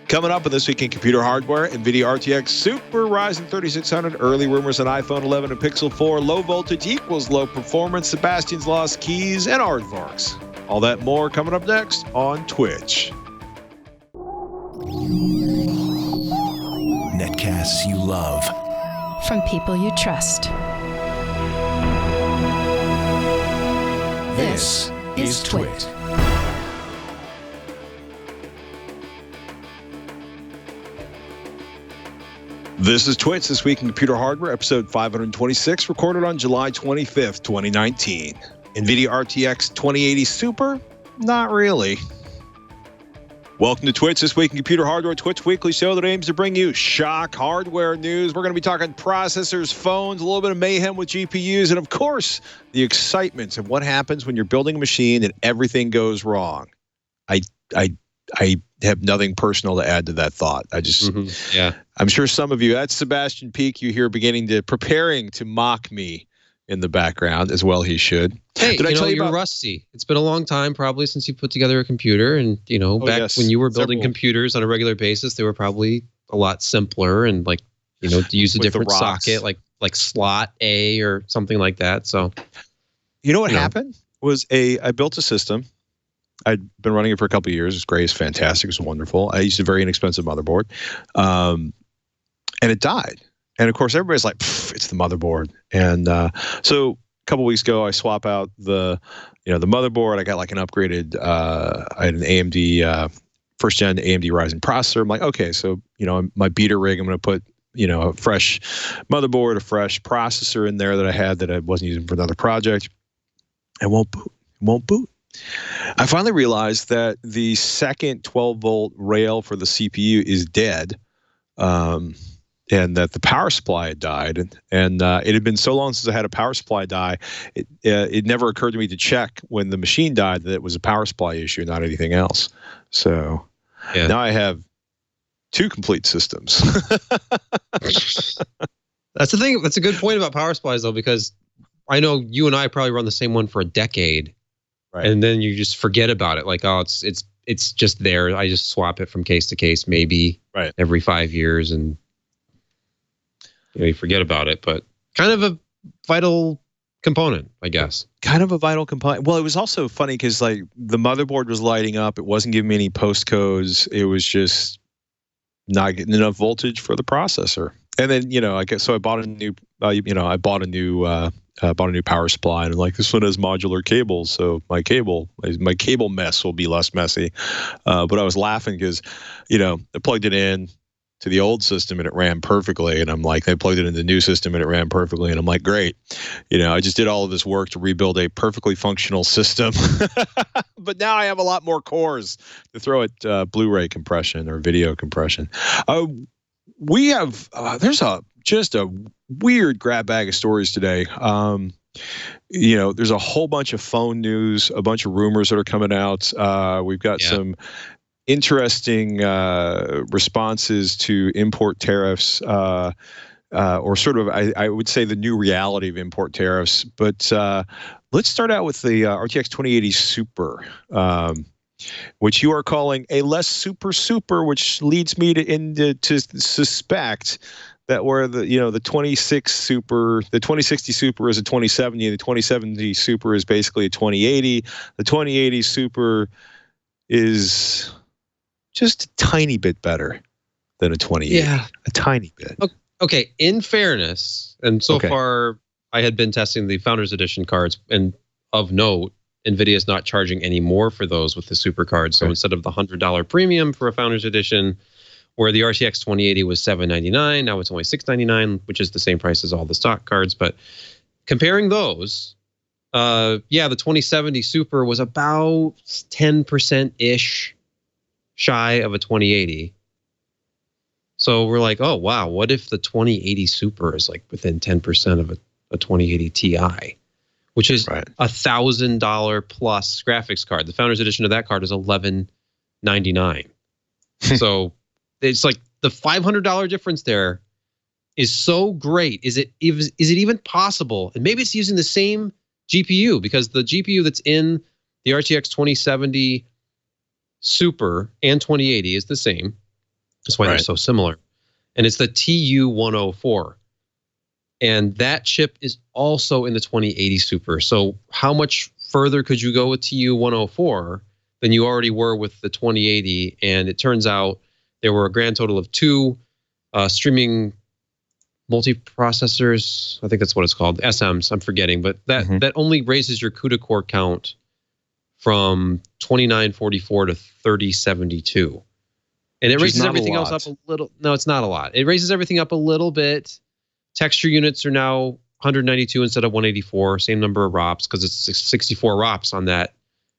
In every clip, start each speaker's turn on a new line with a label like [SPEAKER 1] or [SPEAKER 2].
[SPEAKER 1] Coming up on This Week in Computer Hardware, Nvidia RTX Super Ryzen 3600, early rumors on iPhone 11 and Pixel 4, low voltage equals low performance, Sebastian's lost keys, and aardvarks. All that more coming up next on Twitch.
[SPEAKER 2] Netcasts you love.
[SPEAKER 3] From people you trust.
[SPEAKER 2] This is Twit.
[SPEAKER 1] This is Twitch, This Week in Computer Hardware, episode 526, recorded on July 25th, 2019. Nvidia RTX 2080 Super? Not really. Welcome to Twitch, This Week in Computer Hardware, Twitch weekly show that aims to bring you shock hardware news. We're going to be talking processors, phones, a little bit of mayhem with GPUs, and of course, the excitement of what happens when you're building a machine and everything goes wrong. I have nothing personal to add to that thought. I'm sure some of you, that's Sebastian Peak, you hear preparing to mock me in the background, as well he should.
[SPEAKER 4] Hey, you're rusty. It's been a long time probably since you put together a computer, and when you were building computers on a regular basis, they were probably a lot simpler and to use a different socket, like slot A or something like that. So
[SPEAKER 1] what happened was I built a system. I'd been running it for a couple of years. It's great. It's fantastic. It's wonderful. I used a very inexpensive motherboard, and it died. And of course, everybody's like, "It's the motherboard." And so a couple of weeks ago, I swap out the motherboard. I got like an upgraded. I had an AMD first gen AMD Ryzen processor. I'm like, okay, so my beta rig, I'm going to put a fresh motherboard, a fresh processor in there that I had that I wasn't using for another project. It won't boot. It won't boot. I finally realized that the second 12-volt rail for the CPU is dead, and that the power supply had died. And it had been so long since I had a power supply die, it never occurred to me to check when the machine died that it was a power supply issue, not anything else. So now I have two complete systems.
[SPEAKER 4] That's the thing. That's a good point about power supplies, though, because I know you and I probably run the same one for a decade. Right. And then you just forget about it. Like, oh, it's just there. I just swap it from case to case, maybe every 5 years, and you forget about it. But kind of a vital component, I guess.
[SPEAKER 1] Kind of a vital component. Well, it was also funny because the motherboard was lighting up. It wasn't giving me any postcodes. It was just not getting enough voltage for the processor. And then I bought a new. I bought a new power supply, and this one has modular cables, so my cable mess will be less messy. But I was laughing because, I plugged it in to the old system and it ran perfectly, and I'm like, I plugged it in the new system and it ran perfectly, and I'm like, great, I just did all of this work to rebuild a perfectly functional system, but now I have a lot more cores to throw at Blu-ray compression or video compression. We have there's just a weird grab bag of stories today. There's a whole bunch of phone news, a bunch of rumors that are coming out. We've got some interesting responses to import tariffs, or sort of, I would say, the new reality of import tariffs. But let's start out with the RTX 2080 Super, which you are calling a less super, which leads me to suspect that where the 26 Super, the 2060 Super is a 2070, and the 2070 Super is basically a 2080. The 2080 Super is just a tiny bit better than a 2080. Yeah, a tiny bit.
[SPEAKER 4] Okay, in fairness, and so far I had been testing the Founders Edition cards, and of note, Nvidia is not charging any more for those with the Super card. So instead of the $100 premium for a Founders Edition, where the RTX 2080 was $799, now it's only $699, which is the same price as all the stock cards. But comparing those, the 2070 Super was about 10%-ish shy of a 2080. So we're like, oh, wow, what if the 2080 Super is within 10% of a 2080 Ti? Which is $1,000 plus graphics card. The Founders Edition of that card is $1,199. So it's the $500 difference there is so great. Is it even possible? And maybe it's using the same GPU, because the GPU that's in the RTX 2070 Super and 2080 is the same. That's why they're so similar. And it's the TU104. And that chip is also in the 2080 Super. So how much further could you go with TU104 than you already were with the 2080? And it turns out there were a grand total of 2 streaming multiprocessors. I think that's what it's called. SMs, I'm forgetting. But that only raises your CUDA core count from 2944 to 3072. And it raises everything else up a little. No, it's not a lot. It raises everything up a little bit. Texture units are now 192 instead of 184. Same number of ROPs because it's 64 ROPs on that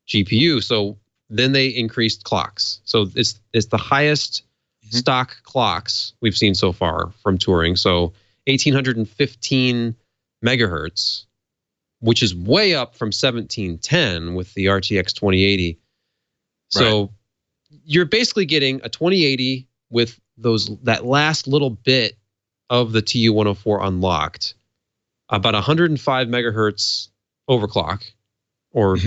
[SPEAKER 4] GPU. So then they increased clocks. So it's the highest stock clocks we've seen so far from Turing. So 1815 megahertz, which is way up from 1710 with the RTX 2080. So you're basically getting a 2080 with that last little bit of the TU104 unlocked, about 105 megahertz overclock, or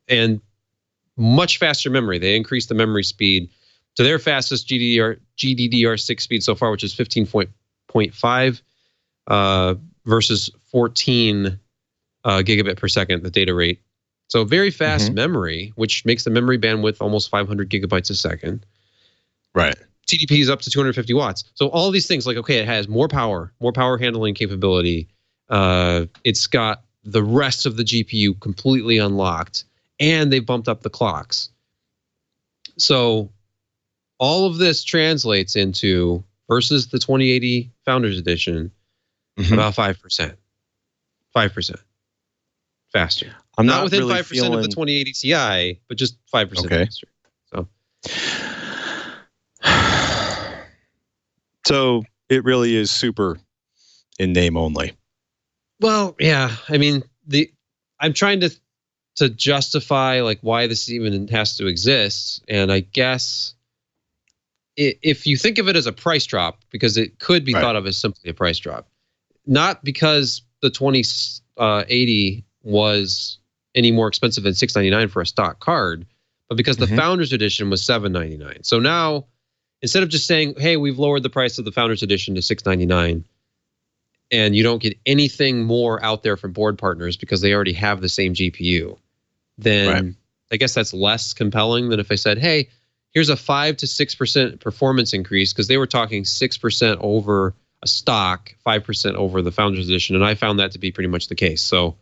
[SPEAKER 4] and much faster memory. They increased the memory speed to their fastest GDDR6 speed so far, which is 15.5 versus 14 gigabit per second, the data rate. So very fast memory, which makes the memory bandwidth almost 500 gigabytes a second.
[SPEAKER 1] Right.
[SPEAKER 4] TDP is up to 250 watts. So all these things, like, okay, it has more power handling capability. It's got the rest of the GPU completely unlocked, and they bumped up the clocks. So all of this translates into, versus the 2080 Founders Edition, about 5%. 5% faster.
[SPEAKER 1] I'm
[SPEAKER 4] not within
[SPEAKER 1] really
[SPEAKER 4] 5% of the 2080 Ti, but just 5% faster.
[SPEAKER 1] So it really is super in name only.
[SPEAKER 4] Well, yeah. I mean, I'm trying to justify like why this even has to exist, and I guess if you think of it as a price drop, because it could be thought of as simply a price drop, not because the 2080 was any more expensive than $699 for a stock card, but because the Founders Edition was $799. So now, instead of just saying, hey, we've lowered the price of the Founders Edition to $699, and you don't get anything more out there from board partners because they already have the same GPU, then I guess that's less compelling than if I said, hey, here's a 5 to 6% performance increase, because they were talking 6% over a stock, 5% over the Founders Edition, and I found that to be pretty much the case. So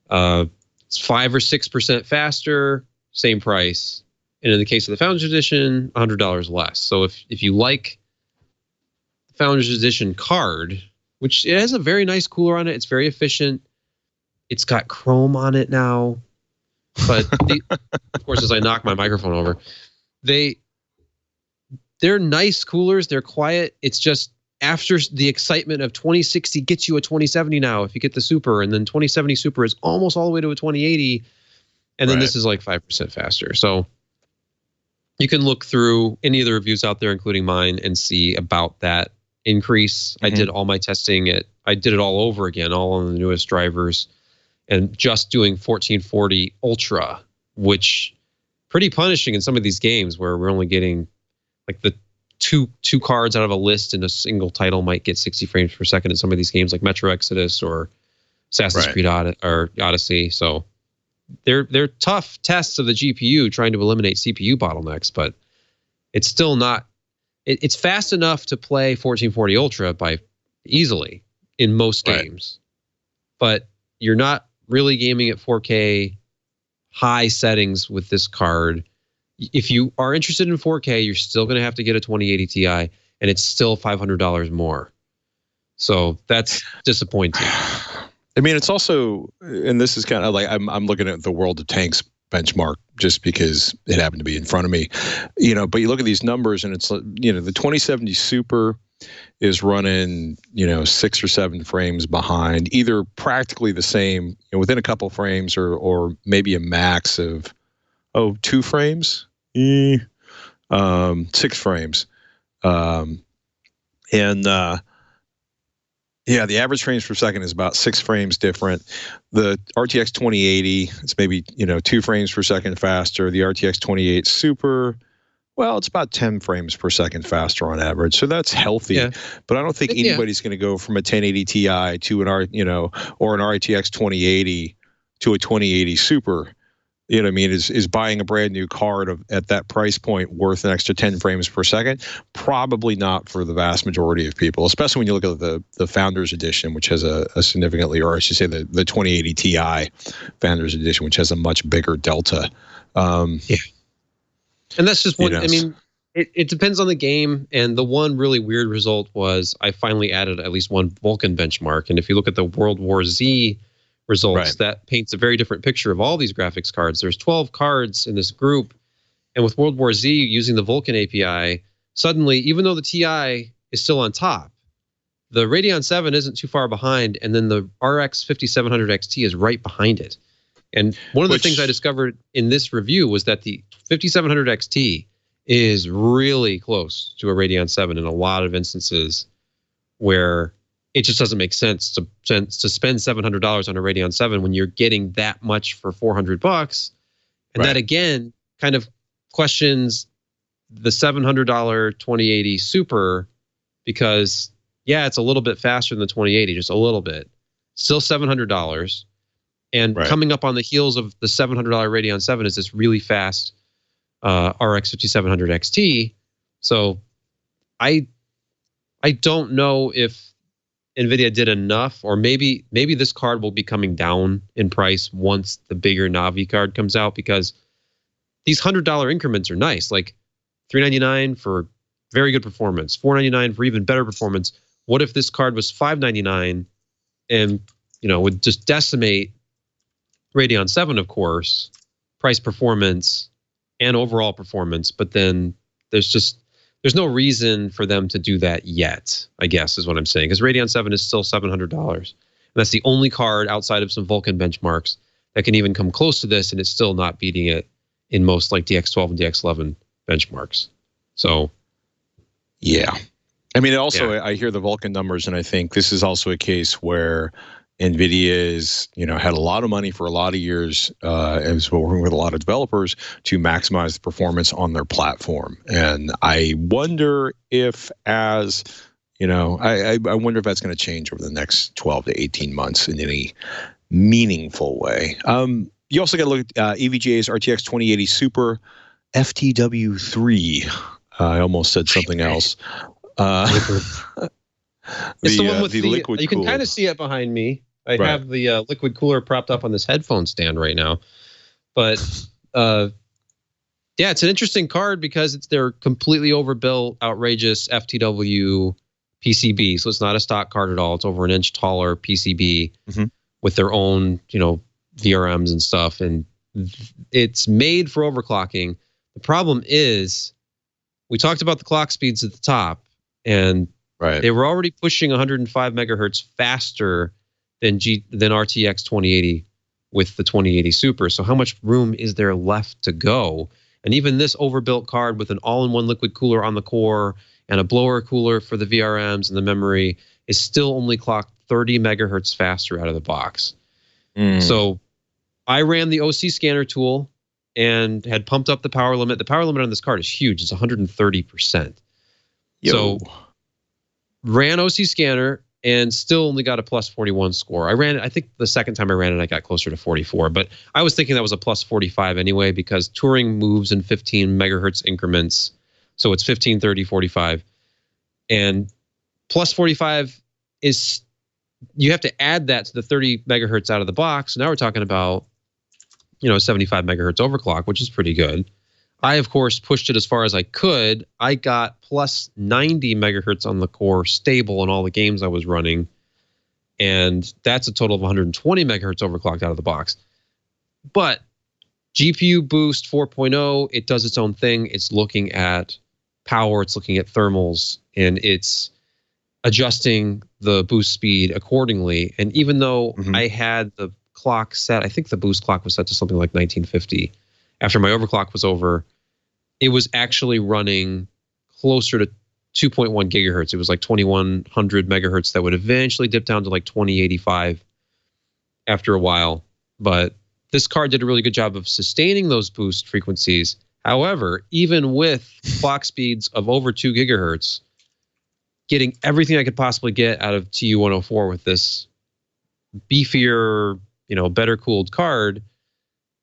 [SPEAKER 4] it's 5 or 6% faster, same price. And in the case of the Founders Edition, $100 less. So if you like the Founders Edition card, which it has a very nice cooler on it, it's very efficient. It's got Chrome on it now. But of course, as I knock my microphone over, they're nice coolers. They're quiet. It's just after the excitement of 2060 gets you a 2070 now if you get the Super, and then 2070 Super is almost all the way to a 2080, and then this is like 5% faster. So you can look through any of the reviews out there, including mine, and see about that increase. I did all my testing. I did it all over again, all on the newest drivers, and just doing 1440 Ultra, which pretty punishing in some of these games where we're only getting like the two cards out of a list in a single title might get 60 frames per second in some of these games like Metro Exodus or Assassin's Creed Odyssey. So they're tough tests of the GPU trying to eliminate CPU bottlenecks, but it's still not. It's fast enough to play 1440 Ultra by easily in most games, but you're not really gaming at 4K high settings with this card. If you are interested in 4K, you're still going to have to get a 2080 Ti, and it's still $500 more. So that's disappointing.
[SPEAKER 1] I mean, it's also, and this is kind of like I'm looking at the World of Tanks benchmark just because it happened to be in front of me, but you look at these numbers and it's, the 2070 Super is running, 6 or 7 frames behind, either practically the same, within a couple frames or maybe a max of, 2 frames, 6 frames. The average frames per second is about 6 frames different. The RTX 2080, it's maybe, 2 frames per second faster. The RTX 2080 Super, Well, it's about 10 frames per second faster on average, so that's healthy.
[SPEAKER 4] Yeah.
[SPEAKER 1] But I don't think anybody's going to go from a 1080 Ti to an or an RTX 2080 to a 2080 Super. You know what I mean? Is buying a brand new card at that price point worth an extra 10 frames per second? Probably not for the vast majority of people, especially when you look at the Founders Edition, which has a significantly, or I should say the 2080 Ti Founders Edition, which has a much bigger delta.
[SPEAKER 4] Yeah. And that's just one. I mean, it depends on the game. And the one really weird result was I finally added at least one Vulkan benchmark. And if you look at the World War Z results, that paints a very different picture of all these graphics cards. There's 12 cards in this group. And with World War Z using the Vulkan API, suddenly, even though the Ti is still on top, the Radeon 7 isn't too far behind. And then the RX 5700 XT is right behind it. And one of the things I discovered in this review was that the 5700 XT is really close to a Radeon 7 in a lot of instances where it just doesn't make sense to spend $700 on a Radeon 7 when you're getting that much for $400. And that, again, kind of questions the $700 2080 Super because, yeah, it's a little bit faster than the 2080, just a little bit. Still $700. And coming up on the heels of the $700 Radeon 7 is this really fast RX 5700 XT. So I don't know if Nvidia did enough, or maybe this card will be coming down in price once the bigger Navi card comes out, because these $100 increments are nice. Like $399 for very good performance, $499 for even better performance. What if this card was $599 and would just decimate Radeon 7, of course, price, performance, and overall performance, but then there's no reason for them to do that yet, I guess is what I'm saying, because Radeon 7 is still $700. And that's the only card outside of some Vulkan benchmarks that can even come close to this, and it's still not beating it in most like DX12 and DX11 benchmarks. So,
[SPEAKER 1] yeah. I mean, also, I hear the Vulkan numbers, and I think this is also a case where Nvidia is, had a lot of money for a lot of years, and was working with a lot of developers to maximize the performance on their platform. And I wonder if, I wonder if that's going to change over the next 12 to 18 months in any meaningful way. You also got to look at EVGA's RTX 2080 Super FTW3. I almost said something else.
[SPEAKER 4] It's the one with the liquid. You can kind of see it behind me. I have the liquid cooler propped up on this headphone stand right now. But it's an interesting card because it's their completely overbuilt, outrageous FTW PCB. So it's not a stock card at all. It's over an inch taller PCB with their own, VRMs and stuff. And it's made for overclocking. The problem is, we talked about the clock speeds at the top, and they were already pushing 105 megahertz faster than RTX 2080 with the 2080 Super. So how much room is there left to go? And even this overbuilt card with an all-in-one liquid cooler on the core and a blower cooler for the VRMs and the memory is still only clocked 30 megahertz faster out of the box. So I ran the OC scanner tool and had pumped up the power limit. The power limit on this card is huge. It's 130%. So ran OC scanner and still only got a plus 41 score. I think the second time I ran it, I got closer to 44, but I was thinking that was a plus 45 anyway, because Turing moves in 15 megahertz increments. So it's 15, 30, 45. And plus 45 is, you have to add that to the 30 megahertz out of the box. Now we're talking about, 75 megahertz overclock, which is pretty good. I, of course, pushed it as far as I could. I got plus 90 megahertz on the core stable in all the games I was running. And that's a total of 120 megahertz overclocked out of the box. But GPU Boost 4.0, it does its own thing. It's looking at power, it's looking at thermals, and it's adjusting the boost speed accordingly. And even though I had the clock set, I think the boost clock was set to something like 1950. After my overclock was over, it was actually running closer to 2.1 gigahertz. It was like 2100 megahertz that would eventually dip down to like 2085 after a while. But this card did a really good job of sustaining those boost frequencies. However, even with clock speeds of over 2 gigahertz, getting everything I could possibly get out of TU-104 with this beefier, better cooled card,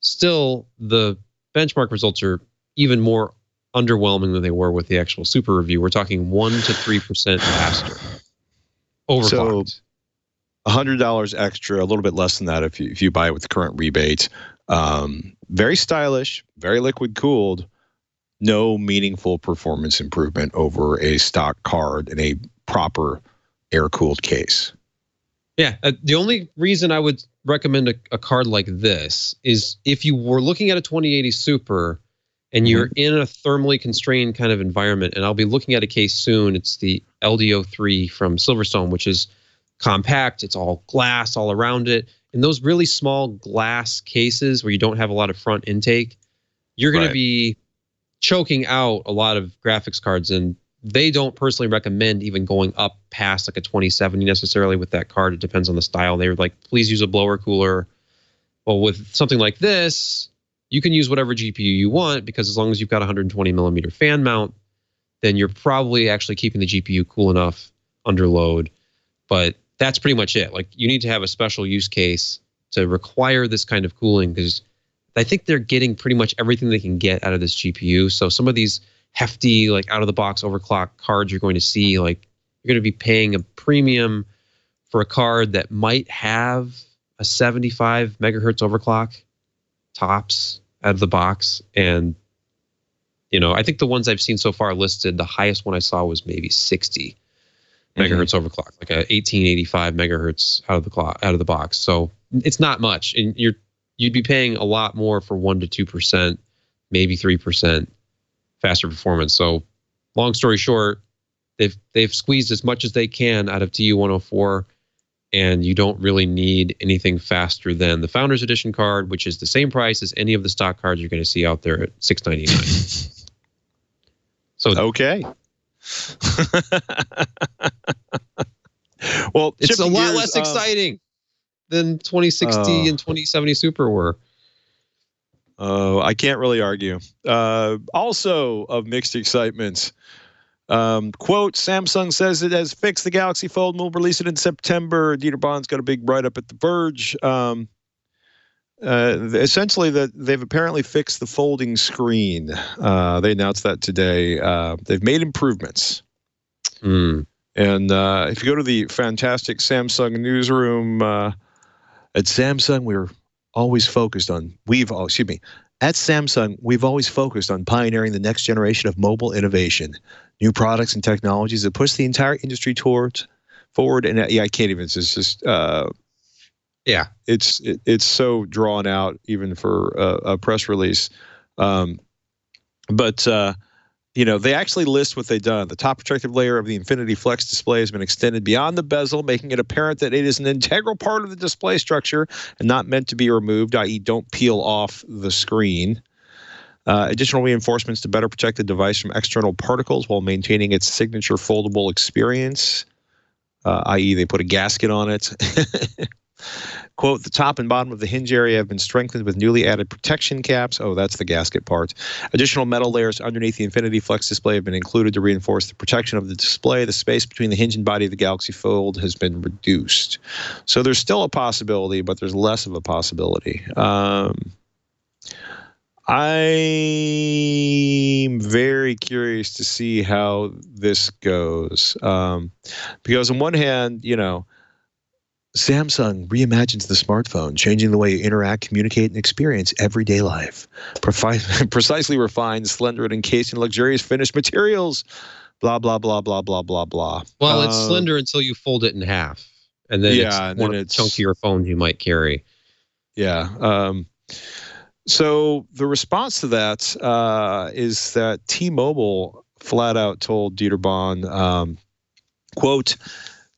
[SPEAKER 4] still the benchmark results are even more underwhelming than they were with the actual super review. We're talking 1 to 3% faster. Overclocked.
[SPEAKER 1] So $100 extra, a little bit less than that if you buy it with the current rebate. Very stylish, very liquid cooled. No meaningful performance improvement over a stock card in a proper air cooled case.
[SPEAKER 4] Yeah, the only reason I would recommend a card like this is if you were looking at a 2080 Super and you're in a thermally constrained kind of environment, and I'll be looking at a case soon. It's the LDO3 from Silverstone, which is compact. It's all glass all around it. In those really small glass cases where you don't have a lot of front intake, you're going to be choking out a lot of graphics cards, and they don't personally recommend even going up past like a 2070 necessarily with that card. It depends on the style. They're like, please use a blower cooler. Well, with something like this, you can use whatever GPU you want, because as long as you've got a 120 millimeter fan mount, then you're probably actually keeping the GPU cool enough under load. But that's pretty much it. Like, you need to have a special use case to require this kind of cooling, because I think they're getting pretty much everything they can get out of this GPU. So some of these hefty, like out of the box overclock cards you're going to see, like, you're going to be paying a premium for a card that might have a 75 megahertz overclock tops out of the box. And, I think the ones I've seen so far listed, the highest one I saw was maybe 60 megahertz overclock, like a 1885 megahertz out of the box. So it's not much, and you'd be paying a lot more for 1 to 2%, maybe 3% faster performance. So, long story short, they've squeezed as much as they can out of TU-104, and you don't really need anything faster than the Founders Edition card, which is the same price as any of the stock cards you're going to see out there at $699. So
[SPEAKER 1] okay. Well,
[SPEAKER 4] it's a lot less exciting than 2060 and 2070 Super were.
[SPEAKER 1] I can't really argue. Also of mixed excitements, quote, Samsung says it has fixed the Galaxy Fold and will release it in September. Dieter Bohn's got a big write-up at The Verge. Essentially, that they've apparently fixed the folding screen. They announced that today. They've made improvements. And if you go to the fantastic Samsung newsroom, at Samsung, at Samsung, we've always focused on pioneering the next generation of mobile innovation, new products and technologies that push the entire industry forward. And I can't even. It's just. It's so drawn out even for a press release. But they actually list what they've done. The top protective layer of the Infinity Flex display has been extended beyond the bezel, making it apparent that it is an integral part of the display structure and not meant to be removed, i.e. don't peel off the screen. Additional reinforcements to better protect the device from external particles while maintaining its signature foldable experience, i.e. they put a gasket on it. Quote, the top and bottom of the hinge area have been strengthened with newly added protection caps. Oh, that's the gasket part. Additional metal layers underneath the Infinity Flex display have been included to reinforce the protection of the display. The space between the hinge and body of the Galaxy Fold has been reduced. So there's still a possibility, but there's less of a possibility. I'm very curious to see how this goes. Because on one hand, Samsung reimagines the smartphone, changing the way you interact, communicate, and experience everyday life. Precisely refined, slender, and encased in luxurious finished materials. Blah, blah, blah, blah, blah, blah, blah.
[SPEAKER 4] Well, it's slender until you fold it in half. And then it's one of the chunkier phones you might carry.
[SPEAKER 1] Yeah. So the response to that is that T-Mobile flat out told Dieter Bohn, quote,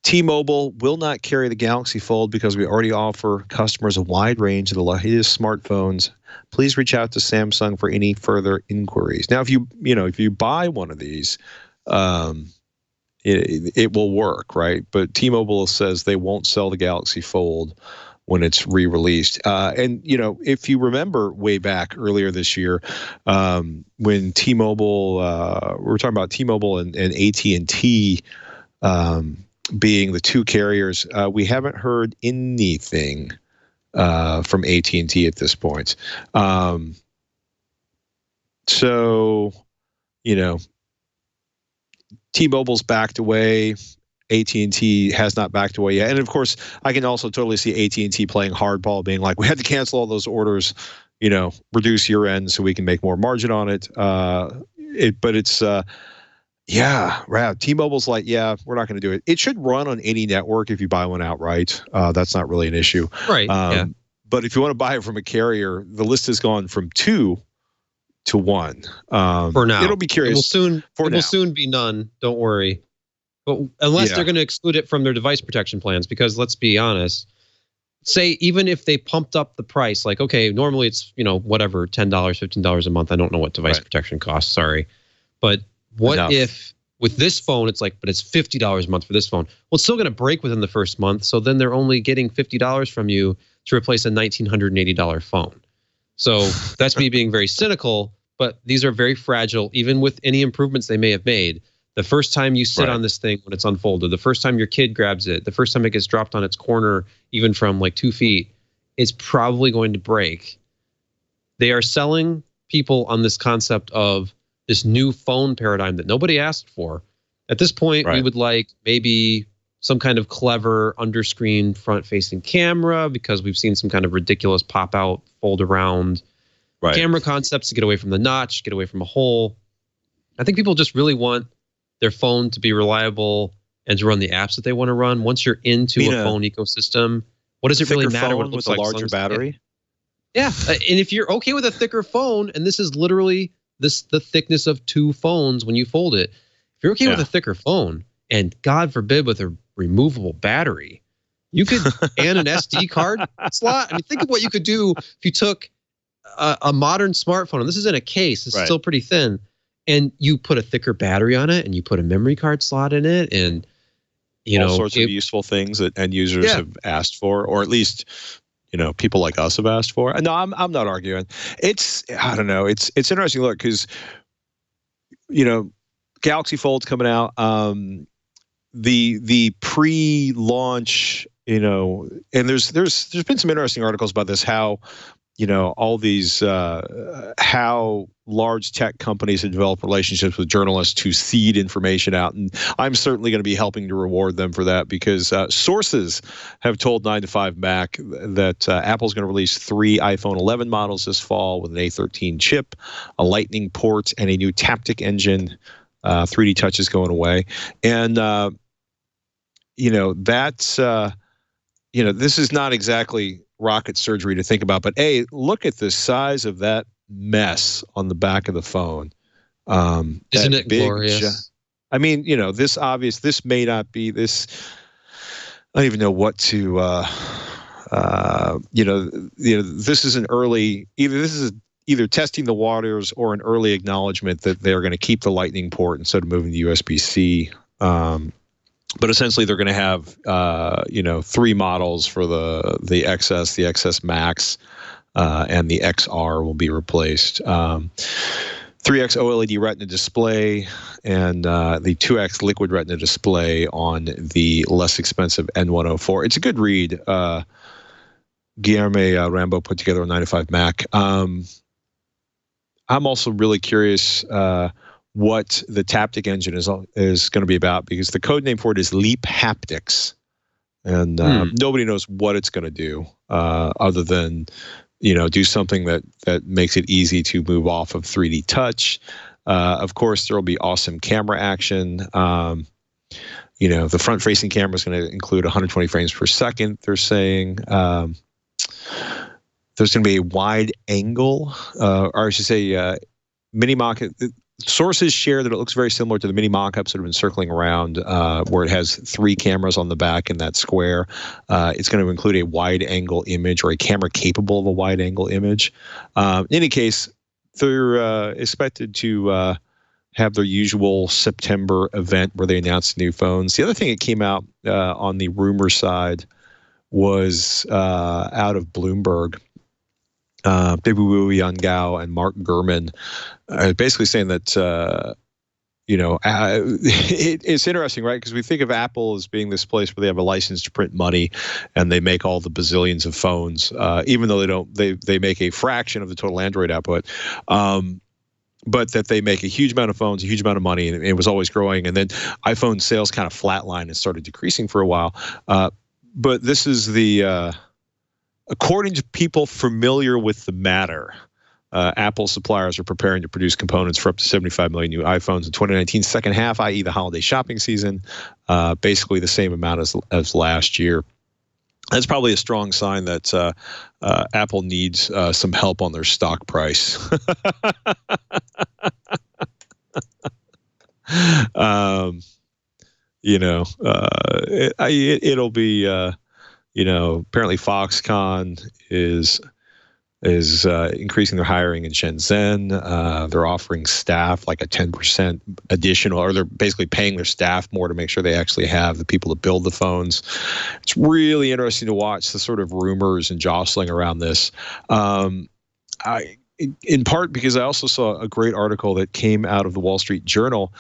[SPEAKER 1] T-Mobile will not carry the Galaxy Fold because we already offer customers a wide range of the latest smartphones. Please reach out to Samsung for any further inquiries. Now, if you buy one of these, it will work, right? But T-Mobile says they won't sell the Galaxy Fold. when it's re-released. And you know, if you remember way back earlier this year, when T-Mobile, we were talking about T-Mobile and AT&T being the two carriers, we haven't heard anything from AT&T at this point. So, you know, T-Mobile's backed away. AT&T has not backed away yet. And of course, I can also totally see AT&T playing hardball, being like, we had to cancel all those orders, you know, reduce your end so we can make more margin on it. But it's, T-Mobile's like, yeah, we're not going to do it. It should run on any network if you buy one outright. That's not really an issue.
[SPEAKER 4] Right.
[SPEAKER 1] But if you want to buy it from a carrier, the list has gone from 2 to 1.
[SPEAKER 4] For now.
[SPEAKER 1] It'll be curious.
[SPEAKER 4] It will soon be none. Don't worry. But unless they're going to exclude it from their device protection plans, because let's be honest, say even if they pumped up the price, like, okay, normally it's, you know, whatever, $10, $15 a month. I don't know what device protection costs. Sorry. But what if with this phone, it's like, but it's $50 a month for this phone. Well, it's still going to break within the first month. So then they're only getting $50 from you to replace a $1,980 phone. So that's me being very cynical, but these are very fragile, even with any improvements they may have made. The first time you sit on this thing when it's unfolded, the first time your kid grabs it, the first time it gets dropped on its corner, even from like 2 feet, it's probably going to break. They are selling people on this concept of this new phone paradigm that nobody asked for. At this point, we would like maybe some kind of clever underscreen front-facing camera, because we've seen some kind of ridiculous pop-out, fold-around camera concepts to get away from the notch, get away from a hole. I think people just really want their phone to be reliable and to run the apps that they want to run. Once you're into a phone ecosystem, what does it really matter what it looks
[SPEAKER 1] like? With a
[SPEAKER 4] like?
[SPEAKER 1] larger battery?
[SPEAKER 4] Yeah. And if you're okay with a thicker phone, and this is literally the thickness of 2 phones when you fold it, if you're okay with a thicker phone, and God forbid with a removable battery, you could, and an SD card slot. I mean, think of what you could do if you took a modern smartphone, and this is in a case, it's still pretty thin, and you put a thicker battery on it, and you put a memory card slot in it, and
[SPEAKER 1] all sorts of useful things that end users have asked for, or at least, you know, people like us have asked for. No, I'm not arguing. I don't know. It's interesting to look, because, you know, Galaxy Fold's coming out. The pre-launch, you know, and there's been some interesting articles about this, how, you know, all these how large tech companies have developed relationships with journalists to seed information out, and I'm certainly going to be helping to reward them for that, because sources have told 9to5Mac that Apple's going to release 3 iPhone 11 models this fall with an A13 chip, a Lightning port, and a new Taptic engine. 3D Touch is going away, and you know, that's you know, this is not exactly rocket surgery to think about, but look at the size of that mess on the back of the phone.
[SPEAKER 4] Isn't it glorious?
[SPEAKER 1] I mean, you know, this may not be this. I don't even know what to. You know, this is an early. This is either testing the waters or an early acknowledgement that they're going to keep the Lightning port instead of moving to USB-C. But essentially, they're going to have, you know, 3 models for the XS, the XS Max, and the XR will be replaced. 3X OLED Retina display and the 2X Liquid Retina display on the less expensive N104. It's a good read. Guilherme Rambo put together a 9to5Mac. I'm also really curious what the Taptic engine is going to be about, because the code name for it is Leap Haptics, and nobody knows what it's going to do other than, you know, do something that makes it easy to move off of 3D Touch. Of course, there will be awesome camera action. You know, the front-facing camera is going to include 120 frames per second. They're saying there's going to be a wide angle, or I should say, mini mock. Sources share that it looks very similar to the mini mock-ups that have been circling around, where it has 3 cameras on the back in that square. It's going to include a wide-angle image, or a camera capable of a wide-angle image. In any case, they're expected to have their usual September event where they announce new phones. The other thing that came out on the rumor side was out of Bloomberg. David Wu Yangao and Mark Gurman basically saying that it's interesting, right? Because we think of Apple as being this place where they have a license to print money, and they make all the bazillions of phones, even though they don't. They make a fraction of the total Android output, but that they make a huge amount of phones, a huge amount of money, and it was always growing. And then iPhone sales kind of flatlined and started decreasing for a while. But this is according to people familiar with the matter. Apple suppliers are preparing to produce components for up to 75 million new iPhones in 2019 second half, i.e. the holiday shopping season, basically the same amount as last year. That's probably a strong sign that Apple needs some help on their stock price. It'll be, apparently Foxconn is increasing their hiring in Shenzhen. They're offering staff like a 10% additional, or they're basically paying their staff more to make sure they actually have the people to build the phones. It's really interesting to watch the sort of rumors and jostling around this. In part because I also saw a great article that came out of the Wall Street Journal.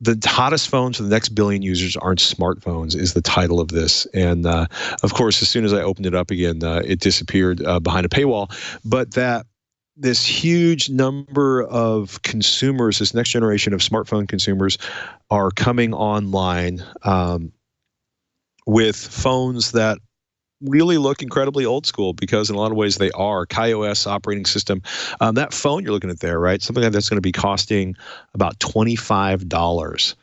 [SPEAKER 1] The hottest phones for the next billion users aren't smartphones is the title of this. And of course, as soon as I opened it up again, it disappeared behind a paywall. But that this huge number of consumers, this next generation of smartphone consumers, are coming online with phones that really look incredibly old school, because in a lot of ways they are. KaiOS operating system. That phone you're looking at there, right? Something that's going to be costing about $25.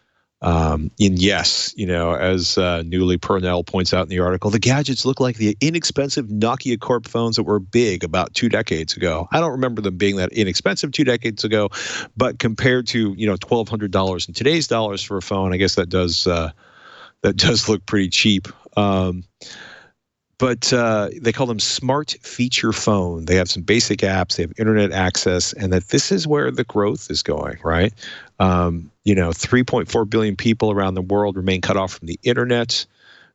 [SPEAKER 1] Yes, as Newly Purnell points out in the article, the gadgets look like the inexpensive Nokia Corp phones that were big about 2 decades ago. I don't remember them being that inexpensive 2 decades ago, but compared to $1,200 in today's dollars for a phone, I guess that does look pretty cheap. But they call them smart feature phone. They have some basic apps, they have internet access, and that this is where the growth is going, right? 3.4 billion people around the world remain cut off from the internet,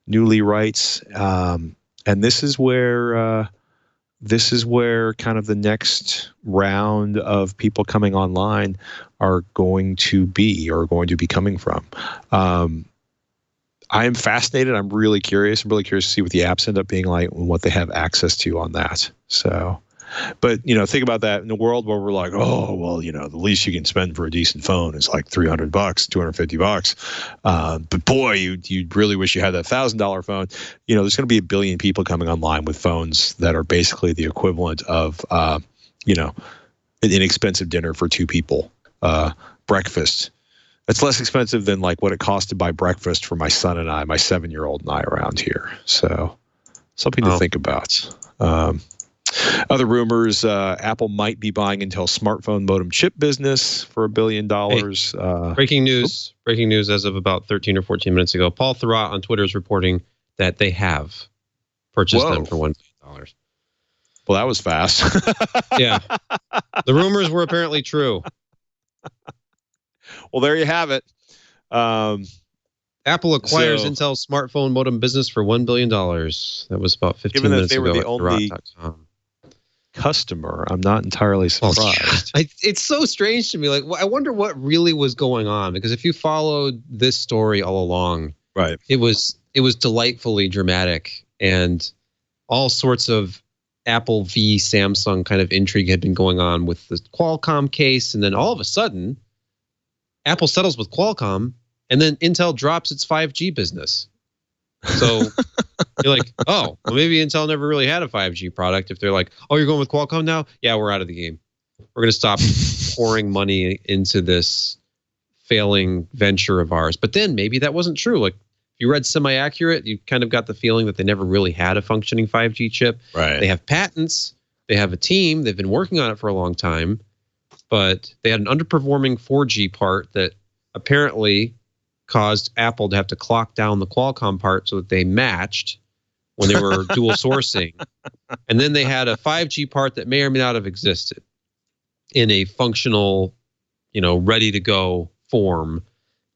[SPEAKER 1] Newly writes. And this is where kind of the next round of people coming online are going to be coming from. I am fascinated. I'm really curious. I'm really curious to see what the apps end up being like and what they have access to on that. So, but think about that in a world where we're like, oh, well, the least you can spend for a decent phone is like $300, $250. But boy, you really wish you had that $1,000 phone. There's going to be 1 billion people coming online with phones that are basically the equivalent of, an inexpensive dinner for 2 people, breakfast. It's less expensive than like what it cost to buy breakfast for my son and I, my 7-year-old and I around here. So something to think about. Other rumors, Apple might be buying Intel's smartphone modem chip business for $1 billion.
[SPEAKER 4] Hey, breaking news. Breaking news as of about 13 or 14 minutes ago. Paul Thurrott on Twitter is reporting that they have purchased them for $1 billion.
[SPEAKER 1] Well, that was fast.
[SPEAKER 4] Yeah. The rumors were apparently true.
[SPEAKER 1] Well, there you have it.
[SPEAKER 4] Apple acquires Intel smartphone modem business for $1 billion. That was about 15 minutes ago.
[SPEAKER 1] Given that they were the only customer, I'm not entirely surprised.
[SPEAKER 4] It's so strange to me. Like, I wonder what really was going on, because if you followed this story all along,
[SPEAKER 1] right,
[SPEAKER 4] it was delightfully dramatic, and all sorts of Apple v Samsung kind of intrigue had been going on with the Qualcomm case, and then all of a sudden, Apple settles with Qualcomm, and then Intel drops its 5G business. So you're like, oh, well, maybe Intel never really had a 5G product. If they're like, oh, you're going with Qualcomm now? Yeah, we're out of the game. We're going to stop pouring money into this failing venture of ours. But then maybe that wasn't true. Like, if you read Semi-Accurate, you kind of got the feeling that they never really had a functioning 5G chip.
[SPEAKER 1] Right.
[SPEAKER 4] They have patents. They have a team. They've been working on it for a long time. But they had an underperforming 4G part that apparently caused Apple to have to clock down the Qualcomm part so that they matched when they were dual sourcing. And then they had a 5G part that may or may not have existed in a functional, ready to go form.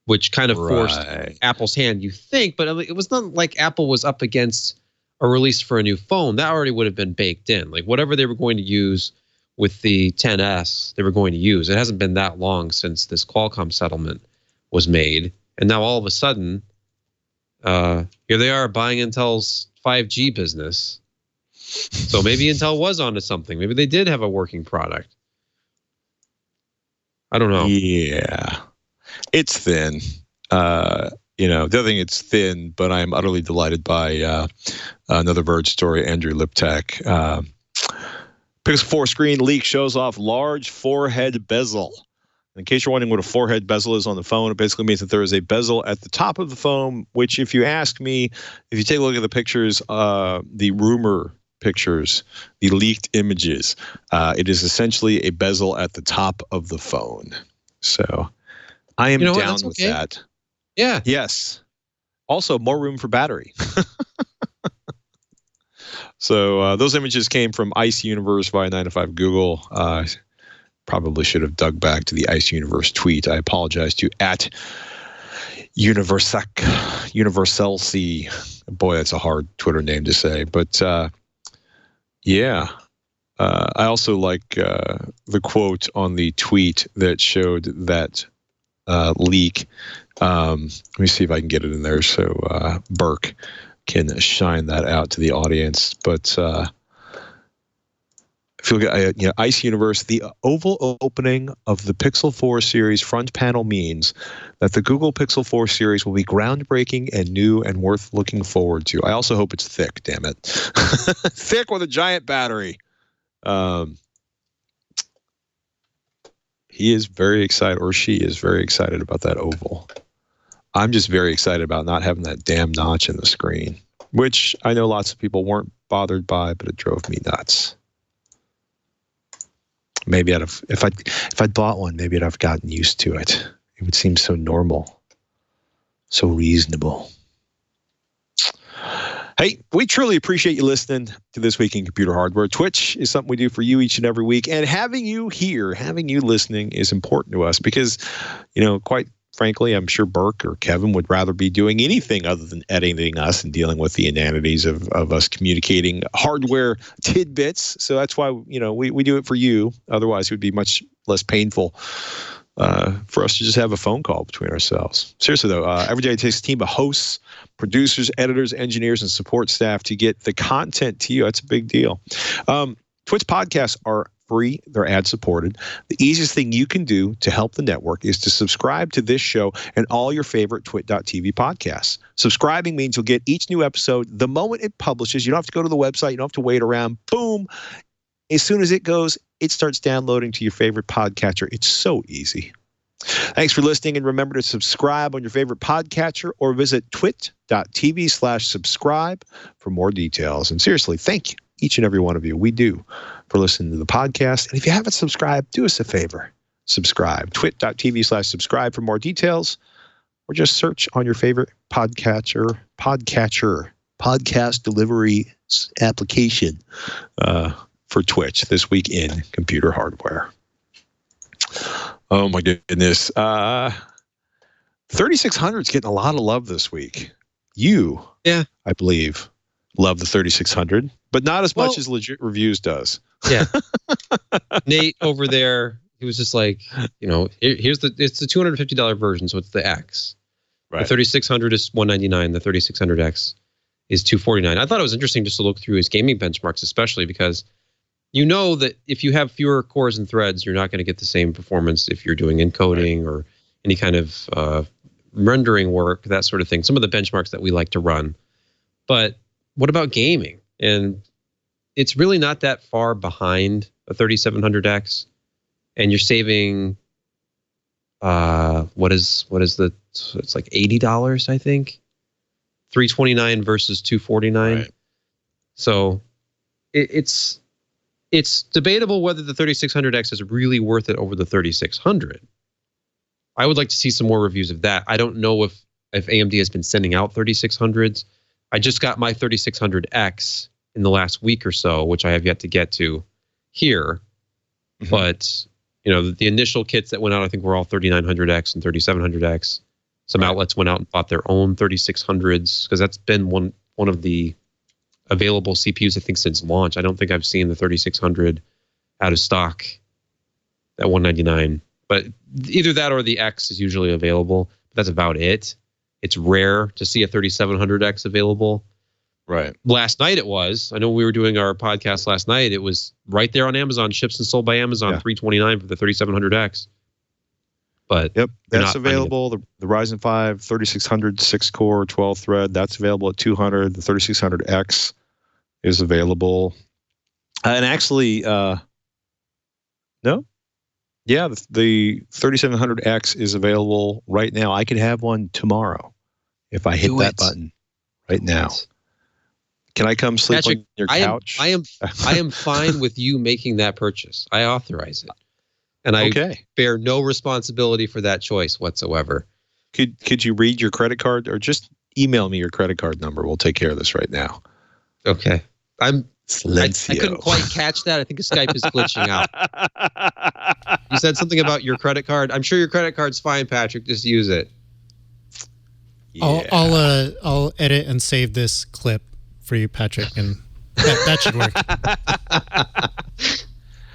[SPEAKER 4] which kind of forced Apple's hand, you think, but it was not like Apple was up against a release for a new phone. That already would have been baked in. Like whatever they were going to use with the 10S, they were going to use. It hasn't been that long since this Qualcomm settlement was made. And now all of a sudden, here they are buying Intel's 5G business. So maybe Intel was onto something. Maybe they did have a working product. I don't know.
[SPEAKER 1] Yeah. It's thin. The other thing, it's thin, but I'm utterly delighted by another Verge story, Andrew Liptak. Pixel 4 screen leak shows off large forehead bezel. In case you're wondering what a forehead bezel is on the phone, it basically means that there is a bezel at the top of the phone, which if you ask me, if you take a look at the pictures, the rumor pictures, the leaked images, it is essentially a bezel at the top of the phone. So I am down with that.
[SPEAKER 4] Yeah.
[SPEAKER 1] Yes. Also, more room for battery. So those images came from Ice Universe via 9to5 Google. Probably should have dug back to the Ice Universe tweet. I apologize to @Universalc. Boy, that's a hard Twitter name to say. But yeah. I also like the quote on the tweet that showed that leak. Let me see if I can get it in there so Burke can shine that out to the audience. But if you look at Ice Universe, the oval opening of the Pixel 4 series front panel means that the Google Pixel 4 series will be groundbreaking and new and worth looking forward to. I also hope it's thick, damn it. Thick with a giant battery. He is very excited, or she is very excited about that oval. I'm just very excited about not having that damn notch in the screen, which I know lots of people weren't bothered by, but it drove me nuts. Maybe if I'd bought one, maybe I'd have gotten used to it. It would seem so normal, so reasonable. Hey, we truly appreciate you listening to This Week in Computer Hardware. Twitch is something we do for you each and every week, and having you here, having you listening is important to us because, quite frankly, I'm sure Burke or Kevin would rather be doing anything other than editing us and dealing with the inanities of us communicating hardware tidbits. So that's why, we do it for you. Otherwise, it would be much less painful for us to just have a phone call between ourselves. Seriously, though, every day it takes a team of hosts, producers, editors, engineers, and support staff to get the content to you. That's a big deal. Twitch podcasts are free. They're ad-supported. The easiest thing you can do to help the network is to subscribe to this show and all your favorite twit.tv podcasts. Subscribing means you'll get each new episode the moment it publishes. You don't have to go to the website. You don't have to wait around. Boom. As soon as it goes, it starts downloading to your favorite podcatcher. It's so easy. Thanks for listening, and remember to subscribe on your favorite podcatcher or visit twit.tv/subscribe for more details. And seriously, thank you, each and every one of you. We do, for listening to the podcast. And if you haven't subscribed, do us a favor. Subscribe. twit.tv/subscribe for more details, or just search on your favorite podcast delivery application for Twitch. This Week in Computer Hardware. Oh my goodness. 3600 is getting a lot of love this week. You, I believe, love the 3600, but not as much as Legit Reviews does.
[SPEAKER 4] Yeah. Nate over there, he was just like, it's the $250 version, so it's the X. Right. The 3600 is $199. The 3600X is $249. I thought it was interesting just to look through his gaming benchmarks, especially because that if you have fewer cores and threads, you're not going to get the same performance if you're doing encoding or any kind of rendering work, that sort of thing. Some of the benchmarks that we like to run. But what about gaming? And it's really not that far behind a 3700X, and you're saving it's like $80, I think. $329 versus $249. Right. So it's debatable whether the 3600X is really worth it over the 3600. I would like to see some more reviews of that. I don't know if AMD has been sending out 3600s. I just got my 3600X in the last week or so, which I have yet to get to here. Mm-hmm. But, the initial kits that went out, I think were all 3900X and 3700X. Some outlets went out and bought their own 3600s because that's been one of the available CPUs, I think, since launch. I don't think I've seen the 3600 out of stock at $199. But either that or the X is usually available. But that's about it. It's rare to see a 3700X available.
[SPEAKER 1] Right.
[SPEAKER 4] Last night it was. I know we were doing our podcast last night. It was right there on Amazon, ships and sold by Amazon, $329 for the 3700X. But
[SPEAKER 1] yep, that's available. The Ryzen 5 3600 6-core 12-thread, that's available at $200. The 3600X is available. And actually, no? Yeah, the 3700X is available right now. I could have one tomorrow if I hit that button right now. Can I come sleep on your couch?
[SPEAKER 4] I am fine with you making that purchase. I authorize it. And I bear no responsibility for that choice whatsoever.
[SPEAKER 1] Could you read your credit card, or just email me your credit card number? We'll take care of this right now.
[SPEAKER 4] Okay. I couldn't quite catch that. I think Skype is glitching out. You said something about your credit card. I'm sure your credit card's fine, Patrick. Just use it.
[SPEAKER 5] Yeah. I'll edit and save this clip for you, Patrick, and that should work.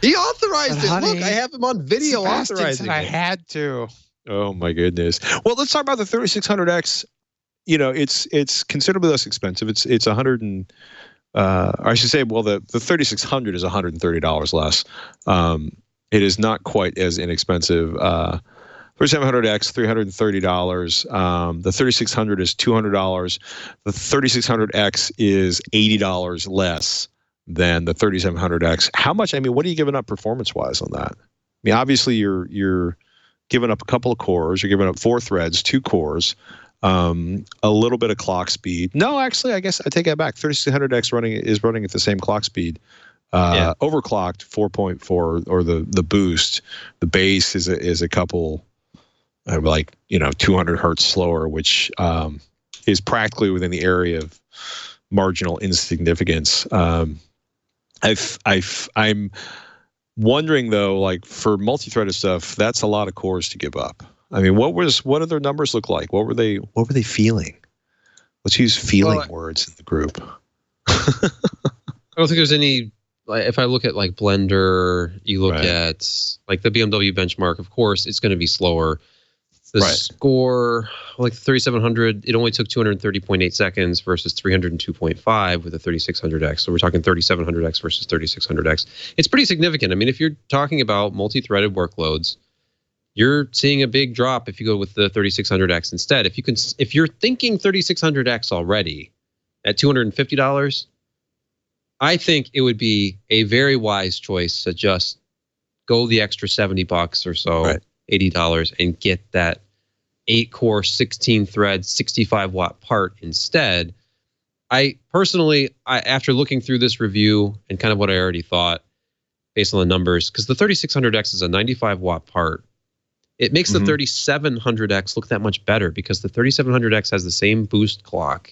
[SPEAKER 4] He authorized it. Look, I have him on video authorizing it.
[SPEAKER 1] I had to. Oh my goodness. Well, let's talk about the 3600X. You know, it's considerably less expensive. It's 100 and I should say, well, the 3600 is $130 less. It is not quite as inexpensive. 3700X, $330. The 3600 is $200. The 3600X is $80 less than the 3700X. How much? I mean, what are you giving up performance-wise on that? I mean, obviously you're giving up a couple of cores. You're giving up 4 threads, 2 cores, a little bit of clock speed. No, actually, I guess I take that back. 3600X is running at the same clock speed. Overclocked 4.4, or the boost. The base is a couple, 200 hertz slower, which is practically within the area of marginal insignificance. I'm wondering though, like for multi-threaded stuff, that's a lot of cores to give up. I mean, what do their numbers look like? What were they feeling? Let's use feeling words in the group.
[SPEAKER 4] I don't think there's any. If I look at like Blender, you look at like the BMW benchmark. Of course, it's going to be slower. The score, like the 3700, it only took 230.8 seconds versus 302.5 with the 3600X. So we're talking 3700X versus 3600X. It's pretty significant. I mean, if you're talking about multi-threaded workloads, you're seeing a big drop if you go with the 3600X instead. If you're thinking 3600X already at $250, I think it would be a very wise choice to just go the extra $70 or so, $80, and get that 8-core, 16-thread, 65-watt part instead. I personally, after looking through this review and kind of what I already thought based on the numbers, because the 3600X is a 95-watt part, it makes the 3700X look that much better because the 3700X has the same boost clock,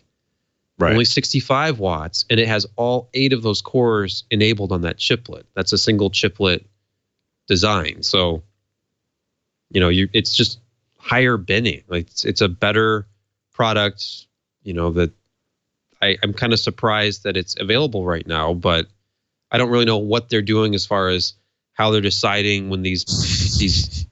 [SPEAKER 4] only 65 watts, and it has all 8 of those cores enabled on that chiplet. That's a single chiplet design. So, it's just higher binning. Like it's a better product, that I'm kind of surprised that it's available right now, but I don't really know what they're doing as far as how they're deciding when these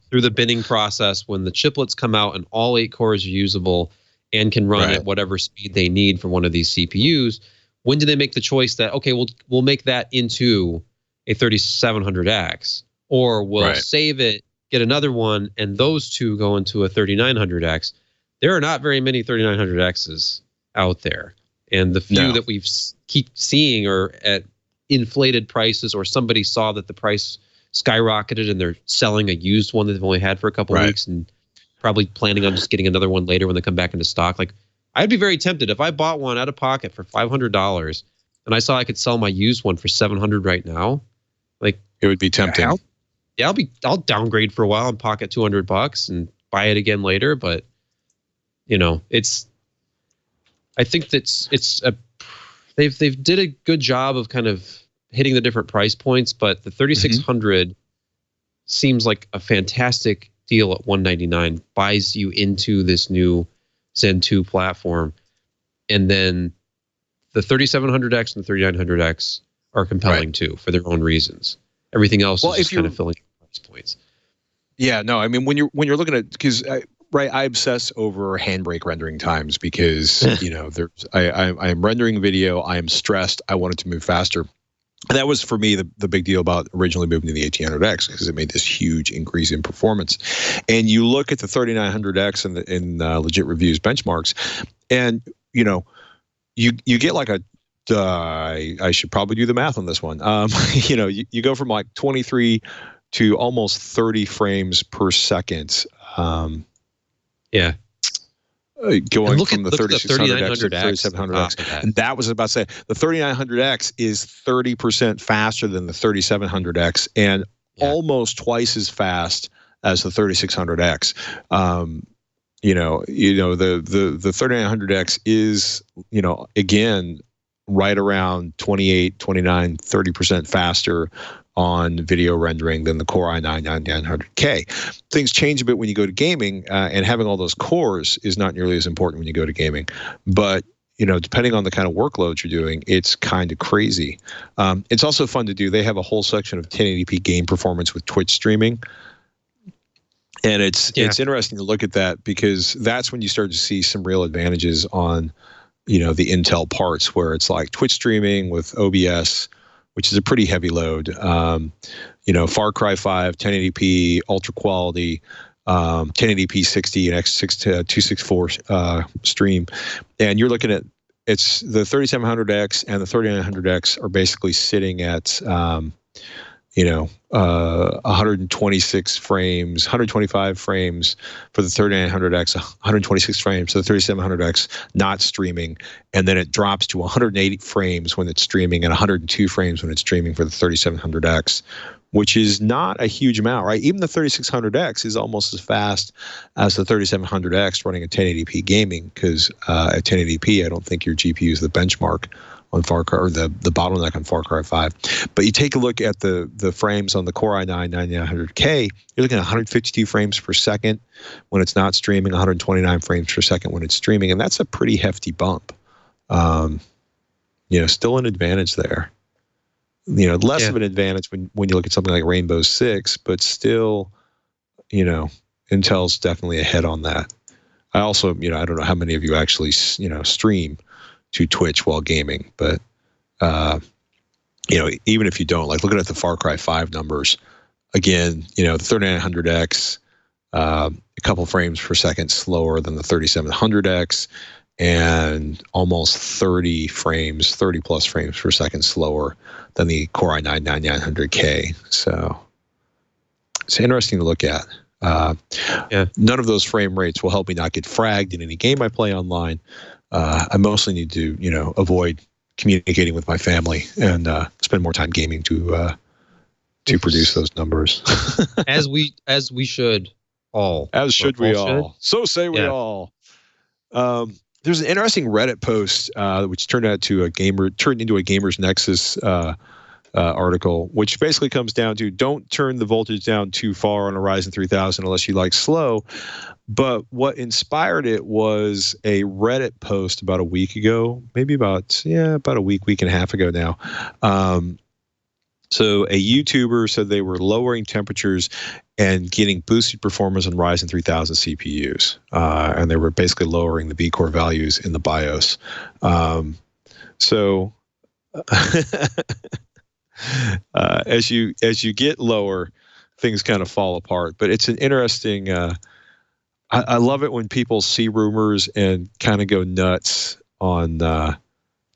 [SPEAKER 4] through the binning process, when the chiplets come out and all 8 cores are usable and can run at whatever speed they need from one of these CPUs. When do they make the choice that, okay, we'll make that into a 3700X, or we'll save it, get another one, and those two go into a 3900X? There are not very many 3900Xs out there. And the few that we've keep seeing are at inflated prices, or somebody saw that the price skyrocketed and they're selling a used one that they've only had for a couple of weeks and probably planning on just getting another one later when they come back into stock. Like, I'd be very tempted if I bought one out of pocket for $500 and I saw I could sell my used one for $700 right now. Like, it would be tempting. I'll downgrade for a while and pocket $200 and buy it again later. But I think they've did a good job of kind of hitting the different price points, but the 3600 seems like a fantastic deal at $199 buys you into this new Zen 2 platform, and then the 3700X and the 3900X are compelling too for their own reasons. Everything else is just kind of filling price points.
[SPEAKER 1] Yeah, no, I mean when you're looking at, because I obsess over handbrake rendering times because I am rendering video, I am stressed, I want it to move faster. And that was for me the big deal about originally moving to the 1800X, because it made this huge increase in performance. And you look at the 3900X in legit reviews benchmarks, and you get like I should probably do the math on this one. You go from like 23 to almost 30 frames per second. Going from the 3600X to the 3700X. And that was about to say, the 3900X is 30% faster than the 3700X and almost twice as fast as the 3600X. The 3900X is, again, right around 28, 29, 30% faster on video rendering than the Core i9-9900K. Things change a bit when you go to gaming, and having all those cores is not nearly as important when you go to gaming. But, depending on the kind of workloads you're doing, it's kind of crazy. It's also fun to do. They have a whole section of 1080p game performance with Twitch streaming. And it's interesting to look at that, because that's when you start to see some real advantages on, the Intel parts, where it's like Twitch streaming with OBS, which is a pretty heavy load. Far Cry 5, 1080p, ultra quality, 1080p 60 and X264 stream. And you're looking at, it's the 3700X and the 3900X are basically sitting at, 126 frames, 125 frames for the 3900X, 126 frames for the 3700X, not streaming. And then it drops to 180 frames when it's streaming and 102 frames when it's streaming for the 3700X, which is not a huge amount, right? Even the 3600X is almost as fast as the 3700X running at 1080p gaming, because at 1080p, I don't think your GPU is the benchmark on Far Cry, or the bottleneck on Far Cry 5. But you take a look at the frames on the Core i9-9900K, you're looking at 152 frames per second when it's not streaming, 129 frames per second when it's streaming, and that's a pretty hefty bump. Still an advantage there. Less of an advantage when you look at something like Rainbow Six, but still, Intel's definitely ahead on that. I also, I don't know how many of you actually, stream to Twitch while gaming, but even if you don't, like looking at the Far Cry 5 numbers, again, the 3900X, a couple frames per second slower than the 3700X, and almost 30 plus frames per second slower than the Core i9-9900K. So it's interesting to look at. None of those frame rates will help me not get fragged in any game I play online. I mostly need to, avoid communicating with my family and spend more time gaming to produce those numbers.
[SPEAKER 4] as we should all.
[SPEAKER 1] As should we all. So say we all. There's an interesting Reddit post which turned into a Gamers Nexus article, which basically comes down to, don't turn the voltage down too far on a Ryzen 3000 unless you like slow. But what inspired it was a Reddit post about a week ago, maybe about a week and a half ago now. So a YouTuber said they were lowering temperatures and getting boosted performance on Ryzen 3000 CPUs. And they were basically lowering the B-core values in the BIOS. As you get lower, things kind of fall apart. But it's an interesting. I love it when people see rumors and kind of go nuts on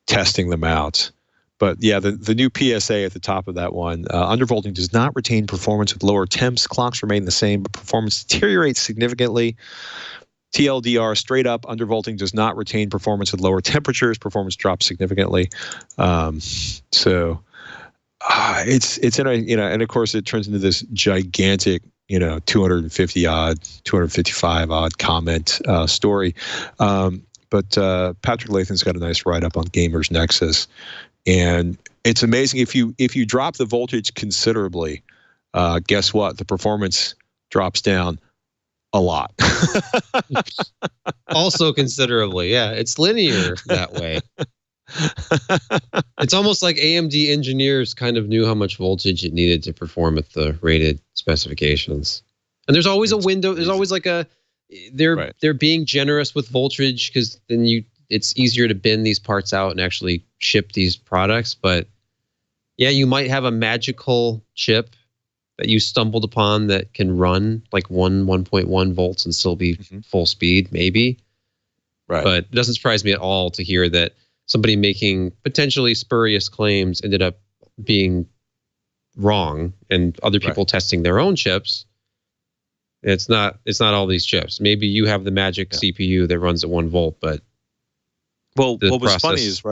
[SPEAKER 1] testing them out. But yeah, the new PSA at the top of that one, undervolting does not retain performance with lower temps. Clocks remain the same, but performance deteriorates significantly. TLDR, straight up, undervolting does not retain performance with lower temperatures. Performance drops significantly. It's interesting, and of course it turns into this gigantic, 255 odd comment story. But Patrick Lathan's got a nice write up on Gamers Nexus, and it's amazing if you drop the voltage considerably, guess what? The performance drops down a lot.
[SPEAKER 4] Also considerably, yeah. It's linear that way. It's almost like AMD engineers kind of knew how much voltage it needed to perform at the rated specifications. And there's always a window. There's always like they're being generous with voltage because then it's easier to bin these parts out and actually ship these products. But yeah, you might have a magical chip that you stumbled upon that can run like 1.1 volts and still be full speed, maybe.
[SPEAKER 1] Right.
[SPEAKER 4] But it doesn't surprise me at all to hear that somebody making potentially spurious claims ended up being wrong, and other people testing their own chips. It's not all these chips. Maybe you have the magic CPU that runs at 1 volt, but
[SPEAKER 1] what was funny is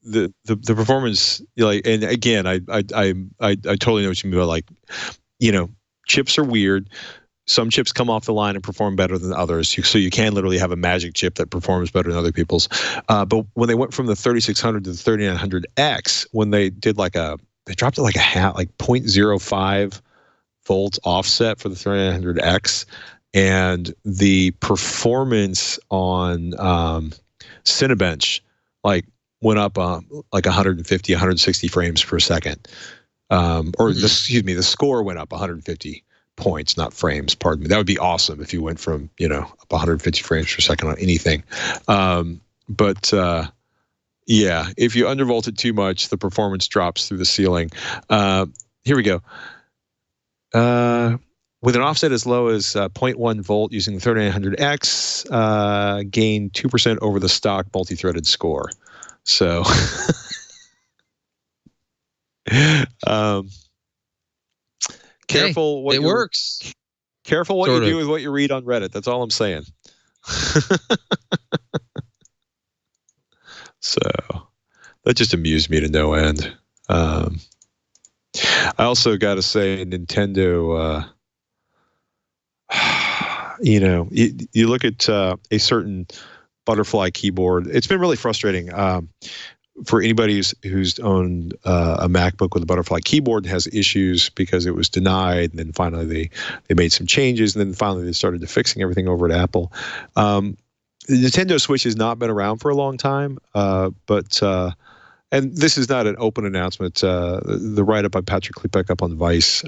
[SPEAKER 1] the performance, like, and again, I totally know what you mean by, like, chips are weird. Some chips come off the line and perform better than others. So you can literally have a magic chip that performs better than other people's. But when they went from the 3600 to the 3900X, when they did they dropped it like a half, like 0.05 volt offset for the 3900X, and the performance on Cinebench went up like 150, 160 frames per second. The score went up 150 points, not frames, pardon me. That would be awesome if you went from, up 150 frames per second on anything. But if you undervolt it too much, the performance drops through the ceiling. Here we go. With an offset as low as 0.1 volt using the 3900X, gain 2% over the stock multi-threaded score. So, careful what
[SPEAKER 4] it works.
[SPEAKER 1] Careful what you do with what you read on Reddit. That's all I'm saying. So that just amused me to no end. I also got to say, Nintendo. You look at a certain butterfly keyboard. It's been really frustrating for anybody who's owned a MacBook with a butterfly keyboard and has issues because it was denied, and then finally they made some changes, and then finally they started fixing everything over at Apple. The Nintendo Switch has not been around for a long time, but and this is not an open announcement. The write-up by Patrick Klepek up on Vice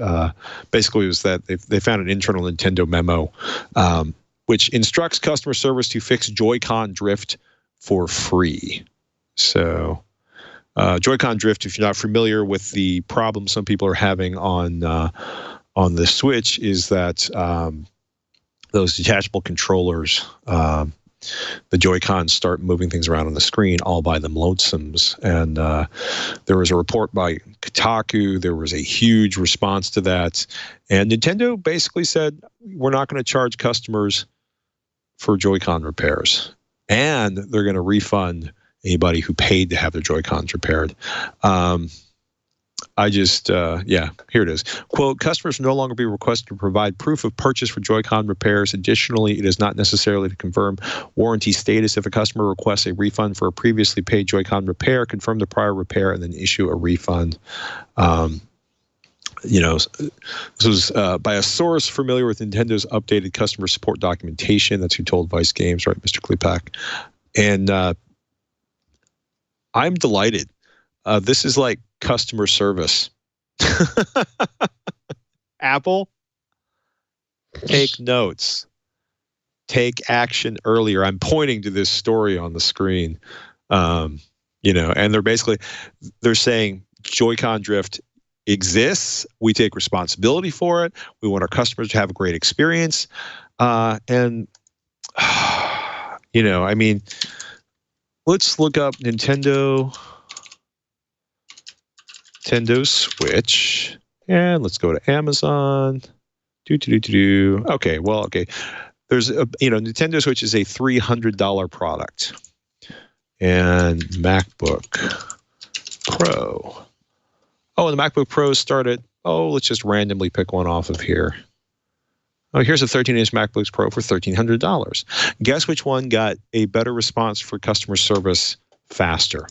[SPEAKER 1] basically was that they found an internal Nintendo memo which instructs customer service to fix Joy-Con drift for free. So Joy-Con drift, if you're not familiar with the problem some people are having on the Switch, is that those detachable controllers, the Joy-Cons start moving things around on the screen all by them lonesomes. And there was a report by Kotaku. There was a huge response to that. And Nintendo basically said, we're not going to charge customers for Joy-Con repairs. And they're going to refund anybody who paid to have their Joy-Cons repaired. Here it is. Quote, customers will no longer be requested to provide proof of purchase for Joy-Con repairs. Additionally, it is not necessarily to confirm warranty status. If a customer requests a refund for a previously paid Joy-Con repair, confirm the prior repair and then issue a refund. This was by a source familiar with Nintendo's updated customer support documentation. That's who told Vice Games, right, Mr. Klepek. And I'm delighted. This is like customer service. Apple, take notes. Take action earlier. I'm pointing to this story on the screen. And they're saying Joy-Con drift exists. We take responsibility for it. We want our customers to have a great experience. Let's look up Nintendo Switch, and let's go to Amazon. Okay. There's Nintendo Switch is a $300 product, and MacBook Pro. Oh, and the MacBook Pro started. Oh, let's just randomly pick one off of here. Oh, here's a 13-inch MacBook Pro for $1,300. Guess which one got a better response for customer service faster?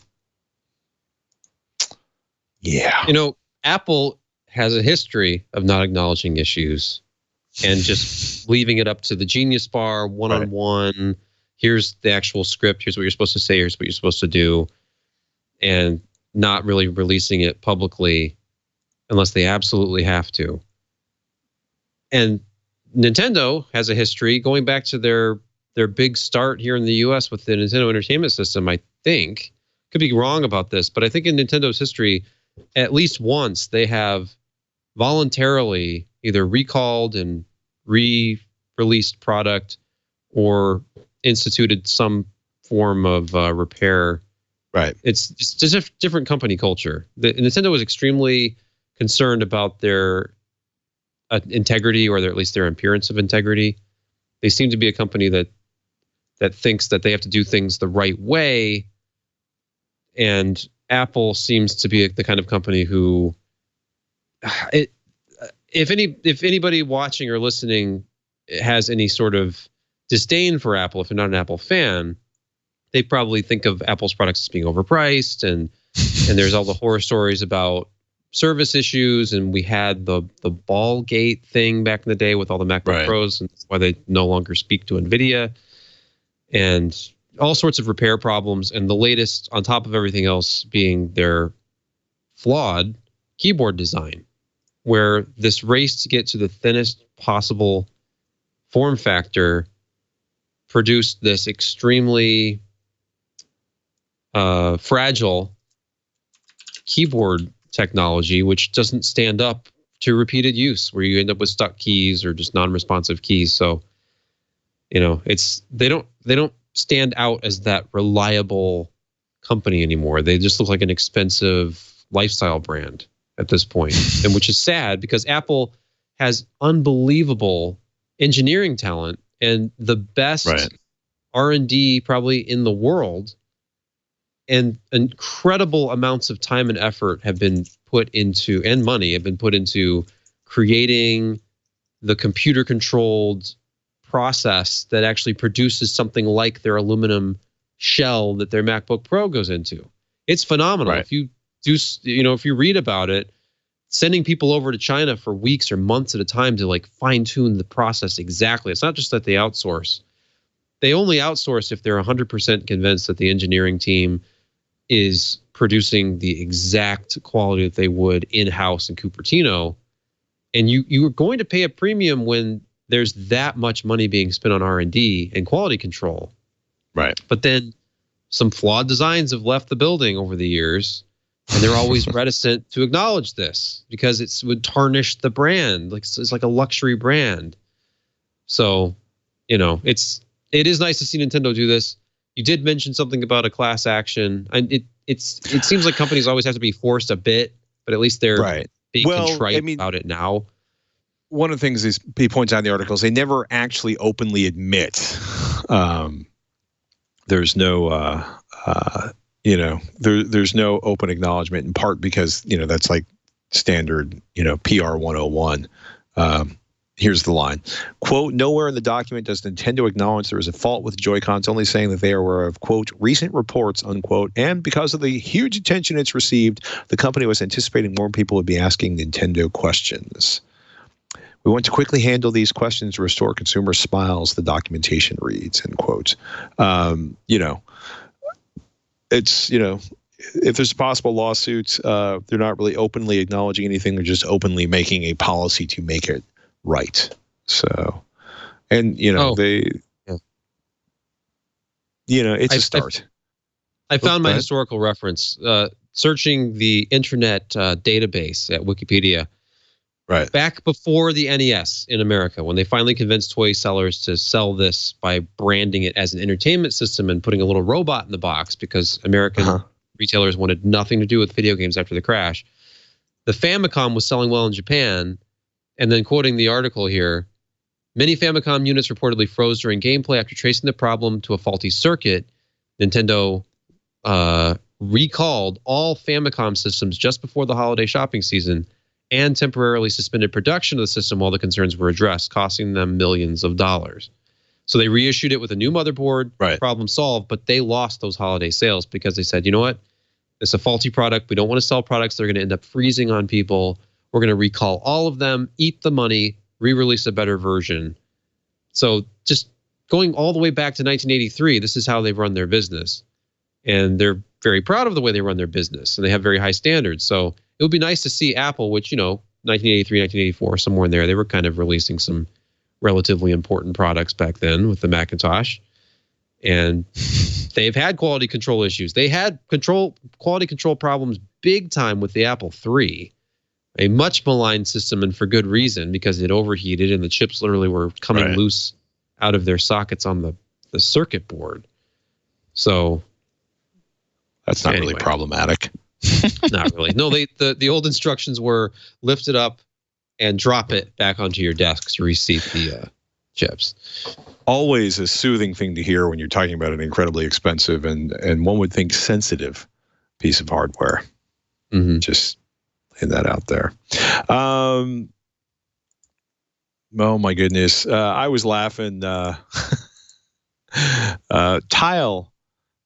[SPEAKER 1] Yeah.
[SPEAKER 4] Apple has a history of not acknowledging issues and just leaving it up to the Genius Bar one-on-one. Here's the actual script. Here's what you're supposed to say. Here's what you're supposed to do. And not really releasing it publicly unless they absolutely have to. And Nintendo has a history going back to their big start here in the US with the Nintendo Entertainment System, I think. Could be wrong about this, but I think in Nintendo's history, at least once they have voluntarily either recalled and re-released product or instituted some form of repair.
[SPEAKER 1] Right.
[SPEAKER 4] It's just a different company culture. Nintendo was extremely concerned about their integrity, or at least their appearance of integrity. They seem to be a company that thinks that they have to do things the right way. And Apple seems to be the kind of company who, if anybody watching or listening has any sort of disdain for Apple, if you're not an Apple fan, they probably think of Apple's products as being overpriced, and there's all the horror stories about service issues, and we had the Ballgate thing back in the day with all the MacBook Pros, and that's why they no longer speak to Nvidia, and all sorts of repair problems, and the latest on top of everything else being their flawed keyboard design, where this race to get to the thinnest possible form factor produced this extremely fragile keyboard technology, which doesn't stand up to repeated use, where you end up with stuck keys or just non-responsive keys. So, they don't stand out as that reliable company anymore. They just look like an expensive lifestyle brand at this point, and which is sad because Apple has unbelievable engineering talent and the best R&D probably in the world, and incredible amounts of time and effort have been put into, and money have been put into creating the computer controlled process that actually produces something like their aluminum shell that their MacBook Pro goes into. It's phenomenal. If you do, if you read about it, sending people over to China for weeks or months at a time to like fine tune the process exactly. It's not just that they outsource. They only outsource if they're 100% convinced that the engineering team is producing the exact quality that they would in-house in Cupertino. And you are going to pay a premium when there's that much money being spent on R&D and quality control. Right. But then some flawed designs have left the building over the years, and they're always reticent to acknowledge this because it would tarnish the brand. It's like a luxury brand. So, it is nice to see Nintendo do this. You did mention something about a class action, and it seems like companies always have to be forced a bit, but at least they're being contrite about it now.
[SPEAKER 1] One of the things he points out in the articles, they never actually openly admit there's no there's no open acknowledgement, in part because that's like standard PR 101. Here's the line. Quote, nowhere in the document does Nintendo acknowledge there is a fault with Joy-Cons, only saying that they are aware of, quote, recent reports, unquote, and because of the huge attention it's received, the company was anticipating more people would be asking Nintendo questions. We want to quickly handle these questions to restore consumer smiles, the documentation reads, end quote. It's, if there's possible lawsuits, they're not really openly acknowledging anything. They're just openly making a policy to make it right. So, and it's a start.
[SPEAKER 4] I found my historical reference, searching the internet database at Wikipedia. Right. Back before the NES in America, when they finally convinced toy sellers to sell this by branding it as an entertainment system and putting a little robot in the box because American retailers wanted nothing to do with video games after the crash. The Famicom was selling well in Japan. And then quoting the article here, many Famicom units reportedly froze during gameplay after tracing the problem to a faulty circuit. Nintendo recalled all Famicom systems just before the holiday shopping season and temporarily suspended production of the system while the concerns were addressed, costing them millions of dollars. So they reissued it with a new motherboard, problem solved, but they lost those holiday sales because they said, you know what? It's a faulty product. We don't want to sell products that are going to end up freezing on people. We're going to recall all of them, eat the money, re-release a better version. So just going all the way back to 1983, this is how they've run their business. And they're very proud of the way they run their business, and they have very high standards. So it would be nice to see Apple, which, 1983, 1984, somewhere in there, they were kind of releasing some relatively important products back then with the Macintosh. And they've had quality control issues. They had quality control problems big time with the Apple III, a much maligned system, and for good reason, because it overheated and the chips literally were coming loose out of their sockets on the circuit board. So
[SPEAKER 1] that's not really problematic.
[SPEAKER 4] Not really. No, the old instructions were lift it up and drop it back onto your desk to reseat the chips.
[SPEAKER 1] Always a soothing thing to hear when you're talking about an incredibly expensive and one would think sensitive piece of hardware.
[SPEAKER 4] Mm-hmm.
[SPEAKER 1] Just laying that out there. Oh my goodness. I was laughing. Tile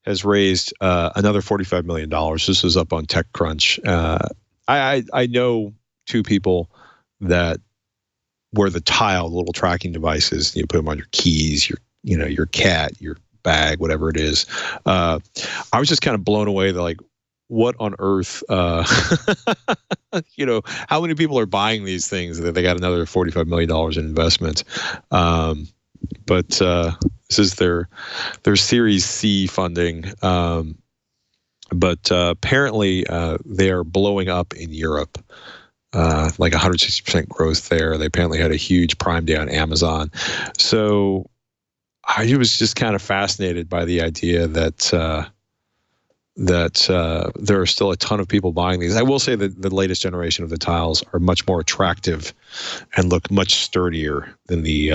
[SPEAKER 1] has raised another $45 million. This is up on TechCrunch. I know two people that where the Tile, the little tracking devices, you put them on your keys, your cat, your bag, whatever it is. I was just kind of blown away. They're like, what on earth? How many people are buying these things that they got another $45 million in investment? But this is their Series C funding. But apparently they are blowing up in Europe. Like 160% growth there. They apparently had a huge Prime Day on Amazon. So I was just kind of fascinated by the idea that there are still a ton of people buying these. I will say that the latest generation of the Tiles are much more attractive and look much sturdier than the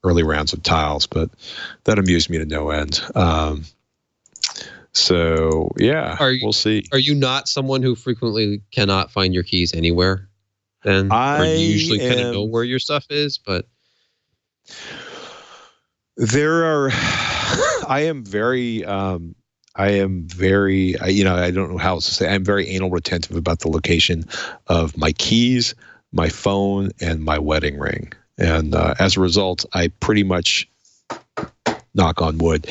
[SPEAKER 1] early rounds of Tiles, but that amused me to no end. So yeah, we'll see.
[SPEAKER 4] Are you not someone who frequently cannot find your keys anywhere? Then or you usually kind of know where your stuff is, but
[SPEAKER 1] there are. I am very. I don't know how else to say. I'm very anal retentive about the location of my keys, my phone, and my wedding ring, and as a result, I pretty much, knock on wood,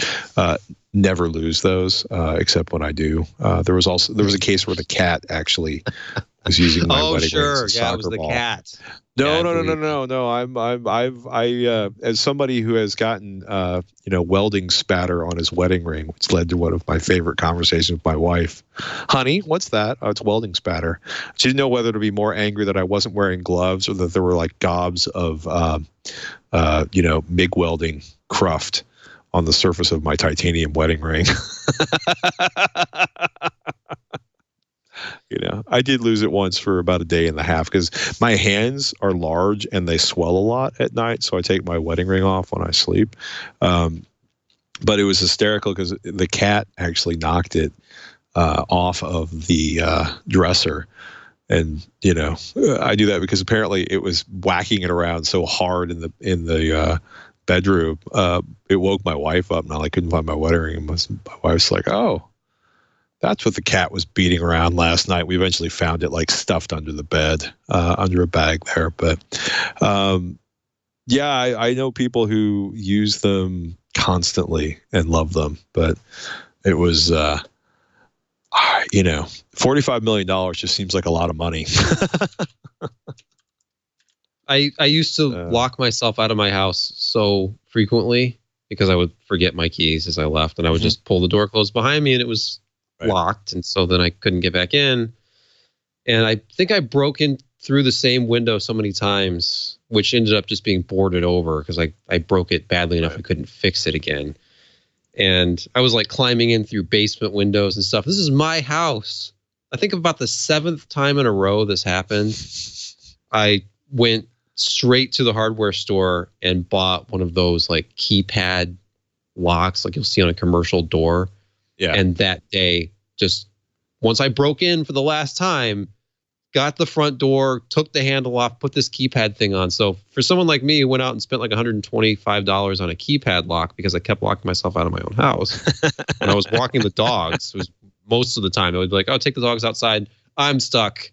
[SPEAKER 1] never lose those, except when I do. There was a case where the cat actually was using my wedding ring as a soccer
[SPEAKER 4] it was the
[SPEAKER 1] ball.
[SPEAKER 4] Cat.
[SPEAKER 1] No. I as somebody who has gotten welding spatter on his wedding ring, which led to one of my favorite conversations with my wife. Honey, what's that? Oh, it's welding spatter. She didn't know whether to be more angry that I wasn't wearing gloves or that there were like gobs of MIG welding cruft on the surface of my titanium wedding ring. I did lose it once for about a day and a half because my hands are large and they swell a lot at night. So I take my wedding ring off when I sleep. But it was hysterical because the cat actually knocked it off of the dresser. And, I do that because apparently it was whacking it around so hard in the bedroom. It woke my wife up and I couldn't find my wedding ring. My wife's like, oh, that's what the cat was beating around last night. We eventually found it stuffed under the bed, under a bag there. But I know people who use them constantly and love them. But it was, $45 million just seems like a lot of money.
[SPEAKER 4] I used to lock myself out of my house so frequently because I would forget my keys as I left, and I would just pull the door closed behind me, and it was locked, and so then I couldn't get back in. And I think I broke in through the same window so many times, which ended up just being boarded over because I broke it badly enough I couldn't fix it again. And I was climbing in through basement windows and stuff. This is my house. I think about the 7th time in a row this happened. I went straight to the hardware store and bought one of those keypad locks you'll see on a commercial door.
[SPEAKER 1] Yeah.
[SPEAKER 4] And that day, just once I broke in for the last time, got the front door, took the handle off, put this keypad thing on. So for someone like me who went out and spent $125 on a keypad lock because I kept locking myself out of my own house, when I was walking the dogs, it was most of the time I would be like, oh, take the dogs outside. I'm stuck.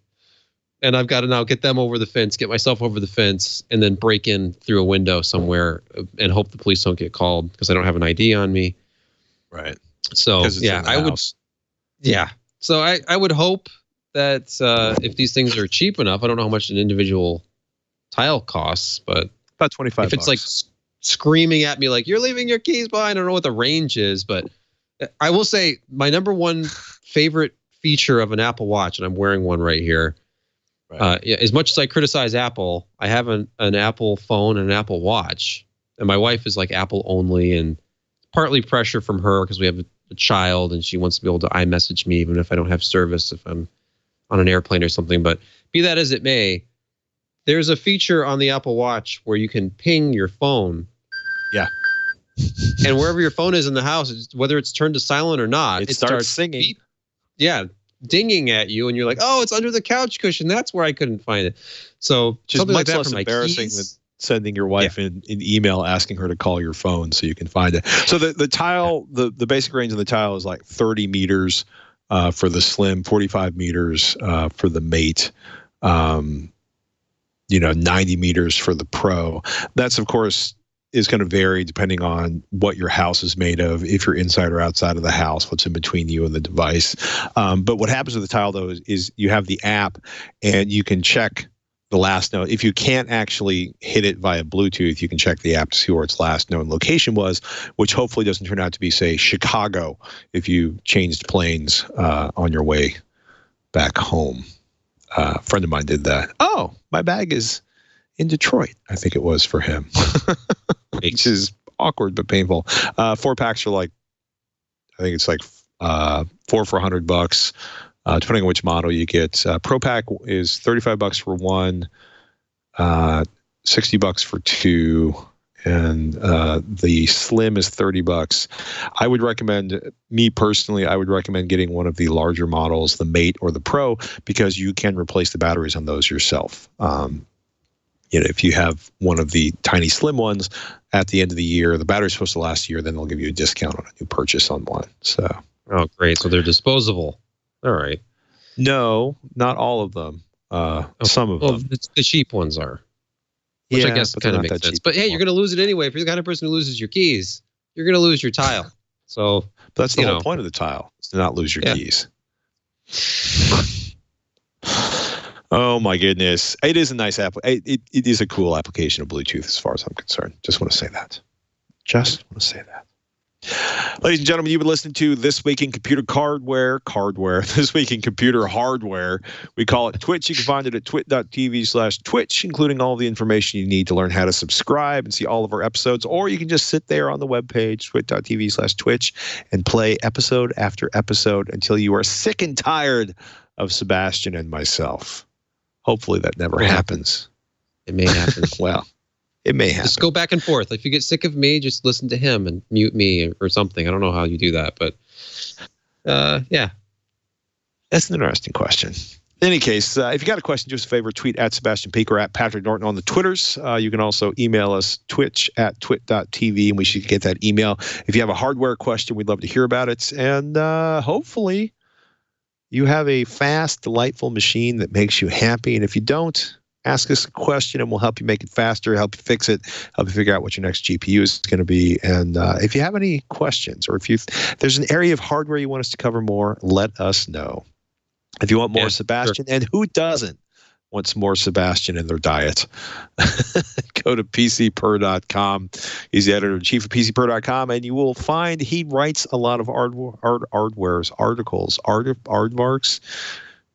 [SPEAKER 4] And I've got to now get them over the fence, get myself over the fence, and then break in through a window somewhere and hope the police don't get called because I don't have an ID on me.
[SPEAKER 1] Right.
[SPEAKER 4] So yeah, I would. Yeah. So I would hope that if these things are cheap enough, I don't know how much an individual tile costs, but
[SPEAKER 1] about $25.
[SPEAKER 4] If it's like screaming at me like you're leaving your keys behind, I don't know what the range is, but I will say my number one favorite feature of an Apple Watch, and I'm wearing one right here. Right. As much as I criticize Apple, I have an Apple phone and an Apple Watch, and my wife is like Apple only, and partly pressure from her because we have a child and she wants to be able to iMessage me even if I don't have service, if I'm on an airplane or something. But be that as it may, there's a feature on the Apple Watch where you can ping your phone.
[SPEAKER 1] Yeah.
[SPEAKER 4] And wherever your phone is in the house, whether it's turned to silent or not,
[SPEAKER 1] it starts singing.
[SPEAKER 4] Dinging at you, and you're like, "Oh, it's under the couch cushion. That's where I couldn't find it." So
[SPEAKER 1] just
[SPEAKER 4] something
[SPEAKER 1] much
[SPEAKER 4] like that
[SPEAKER 1] less
[SPEAKER 4] for my
[SPEAKER 1] embarrassing
[SPEAKER 4] keys.
[SPEAKER 1] than sending your wife an email asking her to call your phone so you can find it. So the tile, the basic range of the tile is like 30 meters for the Slim, 45 meters for the Mate, 90 meters for the Pro. That's of course is going to vary depending on what your house is made of, if you're inside or outside of the house, what's in between you and the device. But what happens with the tile, though, is you have the app and you can check the last known. If you can't actually hit it via Bluetooth, you can check the app to see where its last known location was, which hopefully doesn't turn out to be, say, Chicago, if you changed planes on your way back home. A friend of mine did that. Oh, my bag is in Detroit, I think it was for him. Which is awkward but painful. 4 packs are like, I think it's like 4 for $100, depending on which model you get. Pro pack is $35 for 1, $60 for 2, and the Slim is $30. I would recommend, me personally, I would recommend getting one of the larger models, the Mate or the Pro, because you can replace the batteries on those yourself. If you have one of the tiny slim ones at the end of the year, the battery's supposed to last a year, then they'll give you a discount on a new purchase on one. So,
[SPEAKER 4] oh, great. So they're disposable. All right.
[SPEAKER 1] No, not all of them. Some of them.
[SPEAKER 4] The cheap ones are. Which I guess kind of makes sense. But hey, you're going to lose it anyway. If you're the kind of person who loses your keys, you're going to lose your tile. So
[SPEAKER 1] but that's the whole point of the tile, is to not lose your keys. Oh my goodness. It is a nice app. It is a cool application of Bluetooth as far as I'm concerned. Just want to say that. Ladies and gentlemen, you've been listening to This Week in Computer Hardware. This Week in Computer Hardware. We call it Twitch. You can find it at twit.tv/Twitch, including all the information you need to learn how to subscribe and see all of our episodes. Or you can just sit there on the webpage, twit.tv/Twitch, and play episode after episode until you are sick and tired of Sebastian and myself. Hopefully that never happens.
[SPEAKER 4] It may happen.
[SPEAKER 1] Well, it may happen.
[SPEAKER 4] Just go back and forth. If you get sick of me, just listen to him and mute me or something. I don't know how you do that, but yeah.
[SPEAKER 1] That's an interesting question. In any case, if you got a question, do us a favor, tweet at Sebastian Peak or at Patrick Norton on the Twitters. You can also email us, twitch@twit.tv, and we should get that email. If you have a hardware question, we'd love to hear about it. And hopefully you have a fast, delightful machine that makes you happy. And if you don't, ask us a question and we'll help you make it faster, help you fix it, help you figure out what your next GPU is going to be. And if you have any questions, or if there's an area of hardware you want us to cover more, let us know. If you want more Sebastian, and who doesn't want some more Sebastian in their diet, go to PCPer.com. He's the editor-in-chief of PCPer.com, and you will find he writes a lot of aardvarks.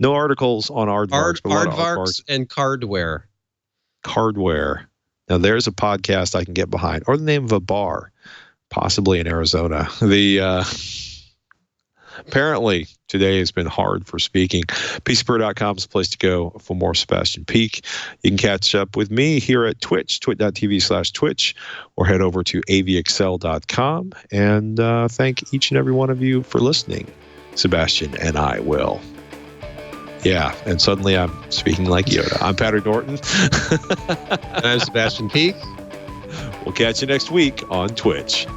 [SPEAKER 1] No articles on aardvarks.
[SPEAKER 4] Aardvarks and cardware.
[SPEAKER 1] Now, there's a podcast I can get behind, or the name of a bar, possibly in Arizona. Apparently, today has been hard for speaking. PCPer.com is the place to go for more Sebastian Peak. You can catch up with me here at Twitch, twit.tv/Twitch, or head over to avxl.com. And thank each and every one of you for listening. Sebastian and I will. Yeah, and suddenly I'm speaking like Yoda. I'm Patrick Norton.
[SPEAKER 4] And I'm Sebastian Peak.
[SPEAKER 1] We'll catch you next week on Twitch.